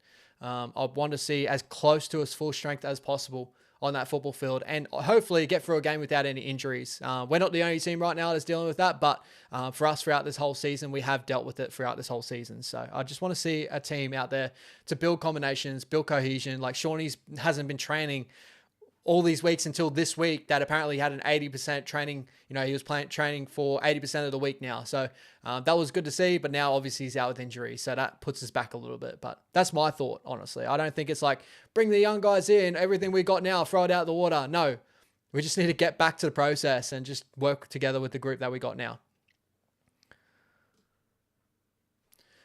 I want to see as close to as full strength as possible on that football field and hopefully get through a game without any injuries. We're not the only team right now that's dealing with that, but for us throughout this whole season, we have dealt with it throughout this whole season. So I just want to see a team out there to build combinations, build cohesion. Like Shawnee's hasn't been training all these weeks until this week that apparently had an 80% training. He was training for 80% of the week now. So that was good to see, but now obviously he's out with injury. So that puts us back a little bit, but that's my thought, honestly. I don't think it's like bring the young guys in, everything we got now, throw it out the water. No, we just need to get back to the process and just work together with the group that we got now.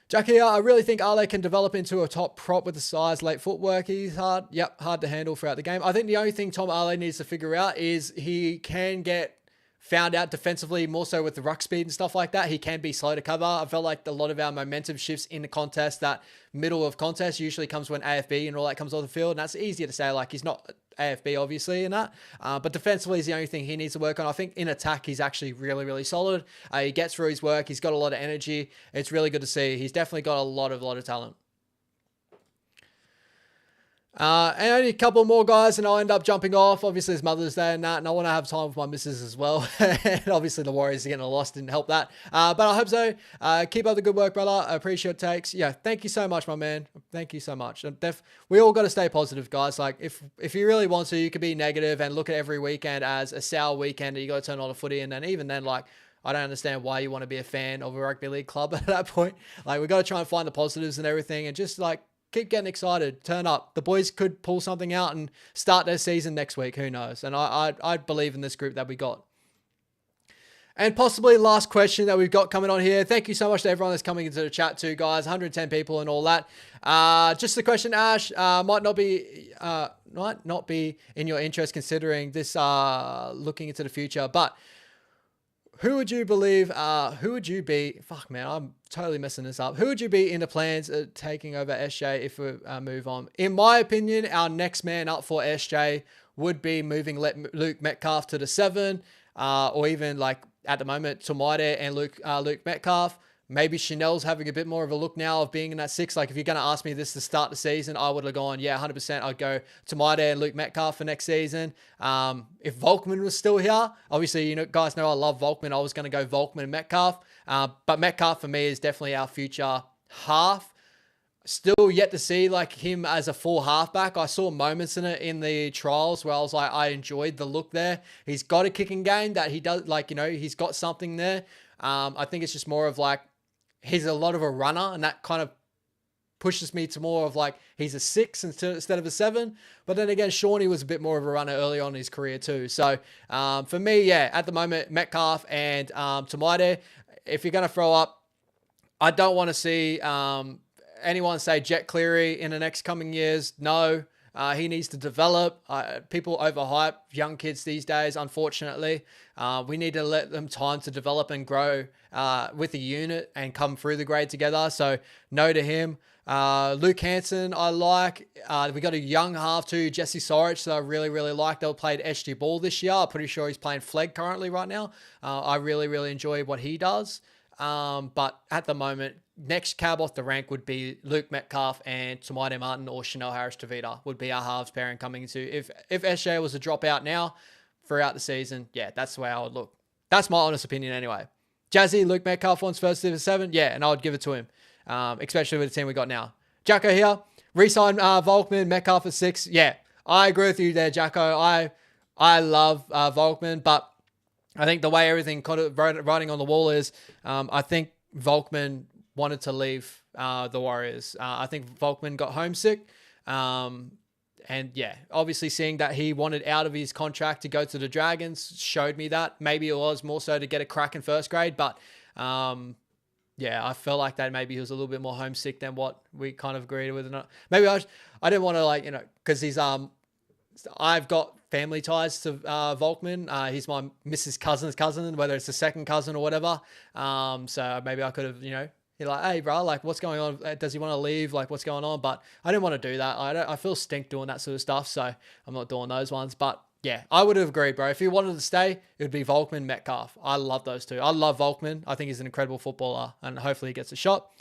Jackie, I really think Ale can develop into a top prop with the size, late footwork. He's hard to handle throughout the game. I think the only thing Tom Ale needs to figure out is he can get found out defensively, more so with the ruck speed and stuff like that. He can be slow to cover. I felt like a lot of our momentum shifts in the contest, that middle of contest usually comes when AFB and all that comes off the field. And that's easier to say, like he's not AFB obviously in that. But defensively is the only thing he needs to work on. I think in attack, he's actually really, really solid. He gets through his work. He's got a lot of energy. It's really good to see. He's definitely got a lot of talent. And only a couple more guys and I'll end up jumping off. Obviously, it's Mother's Day and that, and I want to have time with my missus as well. And obviously, the Warriors getting lost didn't help that. But I hope so. Keep up the good work, brother. I appreciate it takes. Yeah, thank you so much, my man. Thank you so much. And we all got to stay positive, guys. Like, if you really want to, you could be negative and look at every weekend as a sour weekend and you got to turn on the footy. And then even then, like, I don't understand why you want to be a fan of a rugby league club at that point. Like, we got to try and find the positives and everything and just, like, keep getting excited. Turn up. The boys could pull something out and start their season next week. Who knows? And I believe in this group that we got. And possibly last question that we've got coming on here. Thank you so much to everyone that's coming into the chat too, guys. 110 people and all that. Just the question, Ash, might not be in your interest considering this looking into the future, but who would you be? Fuck, man, I'm totally messing this up. Who would you be in the plans of taking over SJ if we move on? In my opinion, our next man up for SJ would be moving Luke Metcalf to the 7, or even like at the moment, Tomaide and Luke Metcalf. Maybe Chanel's having a bit more of a look now of being in that 6. Like, if you're going to ask me this to start the season, I would have gone, yeah, 100%. I'd go to Maide and Luke Metcalf for next season. If Volkman was still here, obviously, guys know I love Volkman. I was going to go Volkman and Metcalf. But Metcalf for me is definitely our future half. Still yet to see like him as a full halfback. I saw moments in it in the trials where I was like, I enjoyed the look there. He's got a kicking game that he does, like, he's got something there. I think it's just more of like, he's a lot of a runner, and that kind of pushes me to more of like, he's a 6 instead of a 7. But then again, Shawnee was a bit more of a runner early on in his career too. So for me, yeah, at the moment, Metcalf and Tamaide, if you're going to throw up, I don't want to see anyone say Jet Cleary in the next coming years. No, he needs to develop. People overhype young kids these days, unfortunately. We need to let them time to develop and grow with the unit and come through the grade together. So no to him. Luke Hanson, I like. We got a young half too, Jesse Sorich, that I really, really like. They played SG Ball this year. I'm pretty sure he's playing Flegg currently right now. I really, really enjoy what he does. But at the moment, next cab off the rank would be Luke Metcalf and Tamaide Martin or Chanel Harris-Tavita would be our halves pairing coming into. If SJ was a dropout now throughout the season, yeah, that's the way I would look. That's my honest opinion anyway. Jazzy, Luke Metcalf wants first to 7, yeah, and I would give it to him, especially with the team we got now. Jacko here, re-sign Volkman, Metcalf at 6. Yeah, I agree with you there, Jacko. I love Volkman, but I think the way everything writing on the wall is, I think Volkman wanted to leave the Warriors. I think Volkman got homesick. And yeah, obviously seeing that he wanted out of his contract to go to the Dragons showed me that. Maybe it was more so to get a crack in first grade, but yeah, I felt like that maybe he was a little bit more homesick than what we kind of agreed with. Maybe I didn't want to because he's I've got family ties to Volkman. He's my Mrs. Cousin's cousin, whether it's a second cousin or whatever. So maybe I could have, you're like, hey, bro, like, what's going on? Does he want to leave? Like, what's going on? But I didn't want to do that. I feel stink doing that sort of stuff, so I'm not doing those ones. But yeah, I would have agreed, bro. If he wanted to stay, it would be Volkman, Metcalf. I love those two. I love Volkman. I think he's an incredible footballer, and hopefully he gets a shot.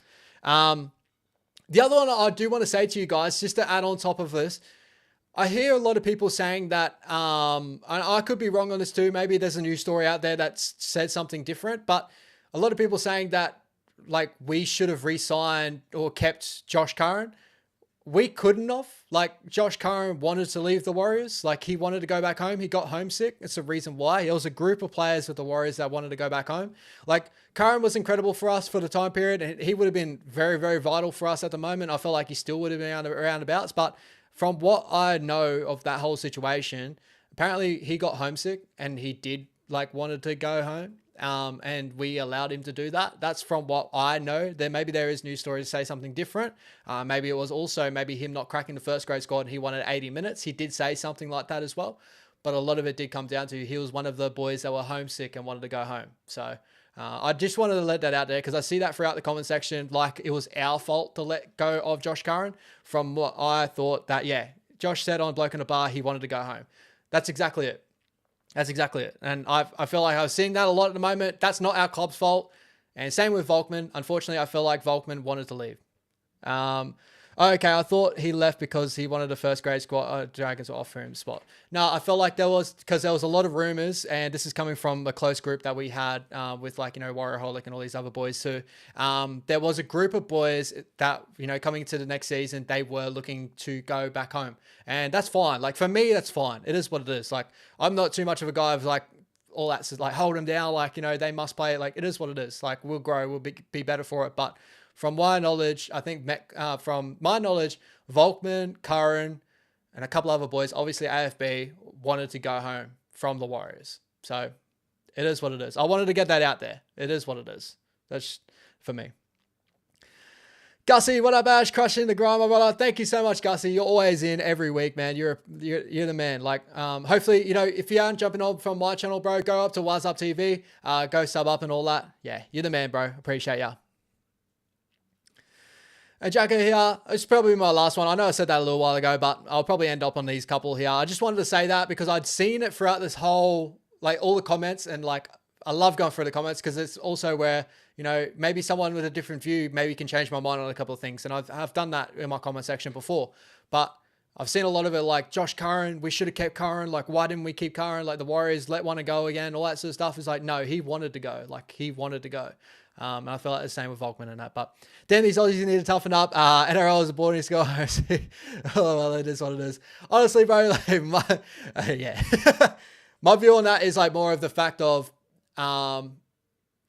The other one I do want to say to you guys, just to add on top of this, I hear a lot of people saying that, and I could be wrong on this too. Maybe there's a news story out there that said something different, but a lot of people saying that, like, we should have re-signed or kept Josh Curran. We couldn't have. Like, Josh Curran wanted to leave the Warriors. Like, he wanted to go back home. He got homesick. It's the reason why. There was a group of players with the Warriors that wanted to go back home. Like, Curran was incredible for us for the time period. And he would have been very, very vital for us at the moment. I feel like he still would have been around abouts. But from what I know of that whole situation, apparently he got homesick and he did, wanted to go home. And we allowed him to do that. That's from what I know. Maybe there is news stories to say something different. Maybe it was also him not cracking the first grade squad and he wanted 80 minutes. He did say something like that as well. But a lot of it did come down to he was one of the boys that were homesick and wanted to go home. So I just wanted to let that out there because I see that throughout the comment section, like it was our fault to let go of Josh Curran from what I thought that, yeah, Josh said on Bloke in a Bar he wanted to go home. That's exactly it. That's exactly it. And I feel like I'm seeing that a lot at the moment. That's not our club's fault. And same with Volkman. Unfortunately, I feel like Volkman wanted to leave. Okay, I thought he left because he wanted a first grade squad. Dragons were offering him a spot. No, I felt like there was a lot of rumors, and this is coming from a close group that we had with Warriorholic and all these other boys too. There was a group of boys that, coming into the next season, they were looking to go back home. And that's fine. Like, for me, that's fine. It is what it is. Like, I'm not too much of a guy of all that, hold them down. They must play it. Like, it is what it is. Like, we'll grow. We'll be better for it. But from my knowledge, I think Volkman, Curran, and a couple other boys, obviously AFB, wanted to go home from the Warriors. So it is what it is. I wanted to get that out there. It is what it is. That's for me. Gussie, what up, Ash? Crushing the grind, my brother. Thank you so much, Gussie. You're always in every week, man. You're the man. Hopefully, if you aren't jumping on from my channel, bro, go up to What's Up TV, go sub up and all that. Yeah, you're the man, bro. Appreciate ya. And Jacko here, it's probably my last one. I know I said that a little while ago, but I'll probably end up on these couple here. I just wanted to say that because I'd seen it throughout this whole, all the comments, and I love going through the comments because it's also where, maybe someone with a different view maybe can change my mind on a couple of things. And I've done that in my comment section before. But I've seen a lot of it like Josh Curran, we should have kept Curran. Like, why didn't we keep Curran? Like, the Warriors let one go again, all that sort of stuff. Is like, no, he wanted to go. Like, he wanted to go. And I feel like the same with Volkman and that. But damn, these Aussies need to toughen up. NRL is a boarding school. Oh, well, it is what it is. Honestly, bro, like, yeah. My view on that is like more of the fact of,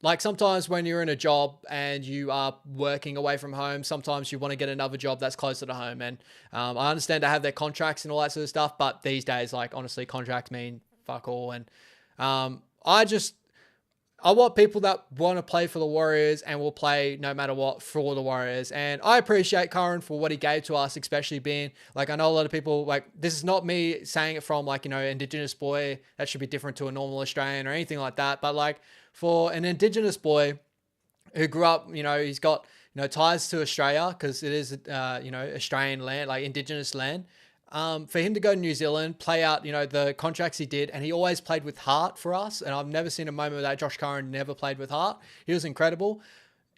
like sometimes when you're in a job and you are working away from home, sometimes you want to get another job that's closer to home. And I understand to have their contracts and all that sort of stuff, but these days, like honestly, contracts mean fuck all. And I want people that want to play for the Warriors and will play no matter what for the Warriors. And I appreciate Curran for what he gave to us, especially being like, I know a lot of people like, this is not me saying it from like, Indigenous boy that should be different to a normal Australian or anything like that. But like for an Indigenous boy who grew up, he's got, ties to Australia because it is, Australian land, like Indigenous land. For him to go to New Zealand, play out, the contracts he did, and he always played with heart for us. And I've never seen a moment that Josh Curran never played with heart. He was incredible.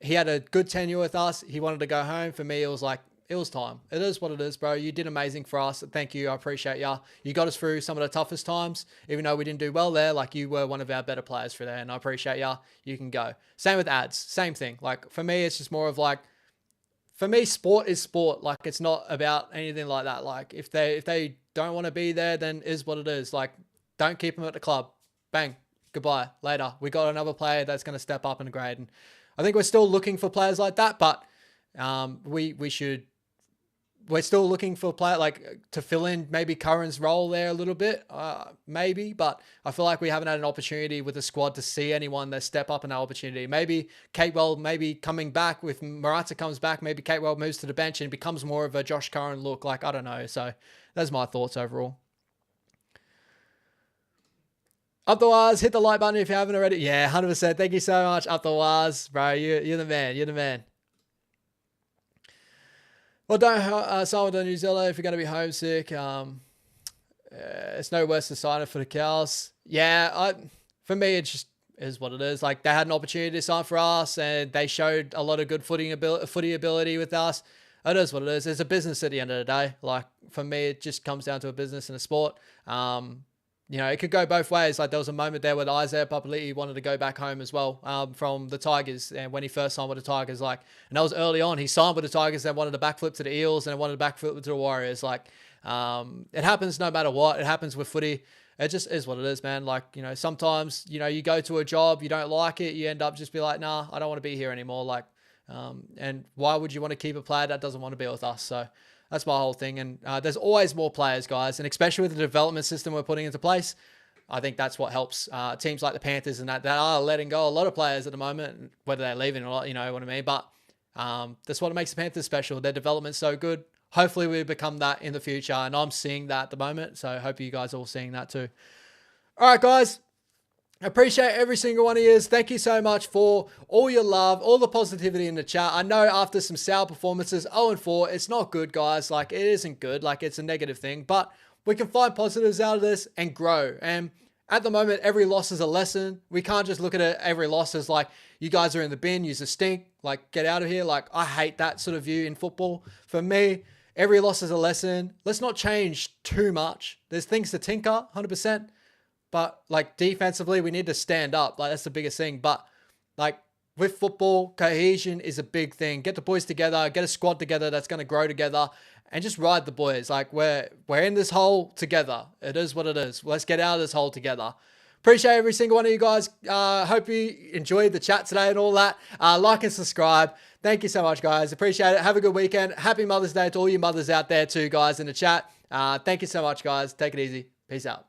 He had a good tenure with us. He wanted to go home. For me, it was like, it was time. It is what it is, bro. You did amazing for us. Thank you. I appreciate ya. You got us through some of the toughest times, even though we didn't do well there. Like, you were one of our better players for there, and I appreciate ya. You can go. Same with ads. Same thing. Like, for me, it's just more of like, for me, sport is sport. Like, it's not about anything like that. Like, if they don't want to be there, then is what it is. Like, don't keep them at the club. Bang. Goodbye. Later. We got another player that's going to step up in the grade. And I think we're still looking for players like that, but we're still looking for a player like to fill in maybe Curran's role there a little bit, maybe, but I feel like we haven't had an opportunity with the squad to see anyone that step up in that opportunity. Maybe Catewell, maybe coming back with Marata comes back, maybe Catewell moves to the bench and becomes more of a Josh Curran look. Like, I don't know. So that's my thoughts overall. Up the wires, hit the like button if you haven't already. Yeah, 100%. Thank you so much. Up the wires, bro. You're the man. You're the man. Well, don't sign with New Zealand if you're going to be homesick. It's no worse to sign it for the Cows. Yeah, for me, it just is what it is. Like, they had an opportunity to sign for us, and they showed a lot of good footy ability with us. It is what it is. It's a business at the end of the day. Like, for me, it just comes down to a business and a sport. It could go both ways. Like, there was a moment there where Isaiah Papali'i wanted to go back home as well, from the Tigers. And when he first signed with the Tigers, and that was early on, he signed with the Tigers and wanted to backflip to the Eels and wanted to backflip to the Warriors. It happens no matter what. It happens with footy. It just is what it is, man. Sometimes, you go to a job, you don't like it, you end up just be like, nah, I don't want to be here anymore. And why would you want to keep a player that doesn't want to be with us? So that's my whole thing. And there's always more players, guys. And especially with the development system we're putting into place, I think that's what helps teams like the Panthers and that are letting go a lot of players at the moment, whether they're leaving or not, you know what I mean? But that's what makes the Panthers special. Their development's so good. Hopefully we become that in the future. And I'm seeing that at the moment. So I hope you guys are all seeing that too. All right, guys. Appreciate every single one of you. Thank you so much for all your love, all the positivity in the chat. I know after some sour performances, 0-4, it's not good, guys. It isn't good. It's a negative thing. But we can find positives out of this and grow. And at the moment, every loss is a lesson. We can't just look at it, every loss as you guys are in the bin, use a stink, get out of here. I hate that sort of view in football. For me, every loss is a lesson. Let's not change too much. There's things to tinker, 100%. But defensively, we need to stand up. That's the biggest thing. But with football, cohesion is a big thing. Get the boys together, get a squad together that's going to grow together, and just ride the boys. We're in this hole together. It is what it is. Let's get out of this hole together. Appreciate every single one of you guys. Hope you enjoyed the chat today and all that. Like and subscribe. Thank you so much, guys. Appreciate it. Have a good weekend. Happy Mother's Day to all you mothers out there too, guys, in the chat. Thank you so much, guys. Take it easy. Peace out.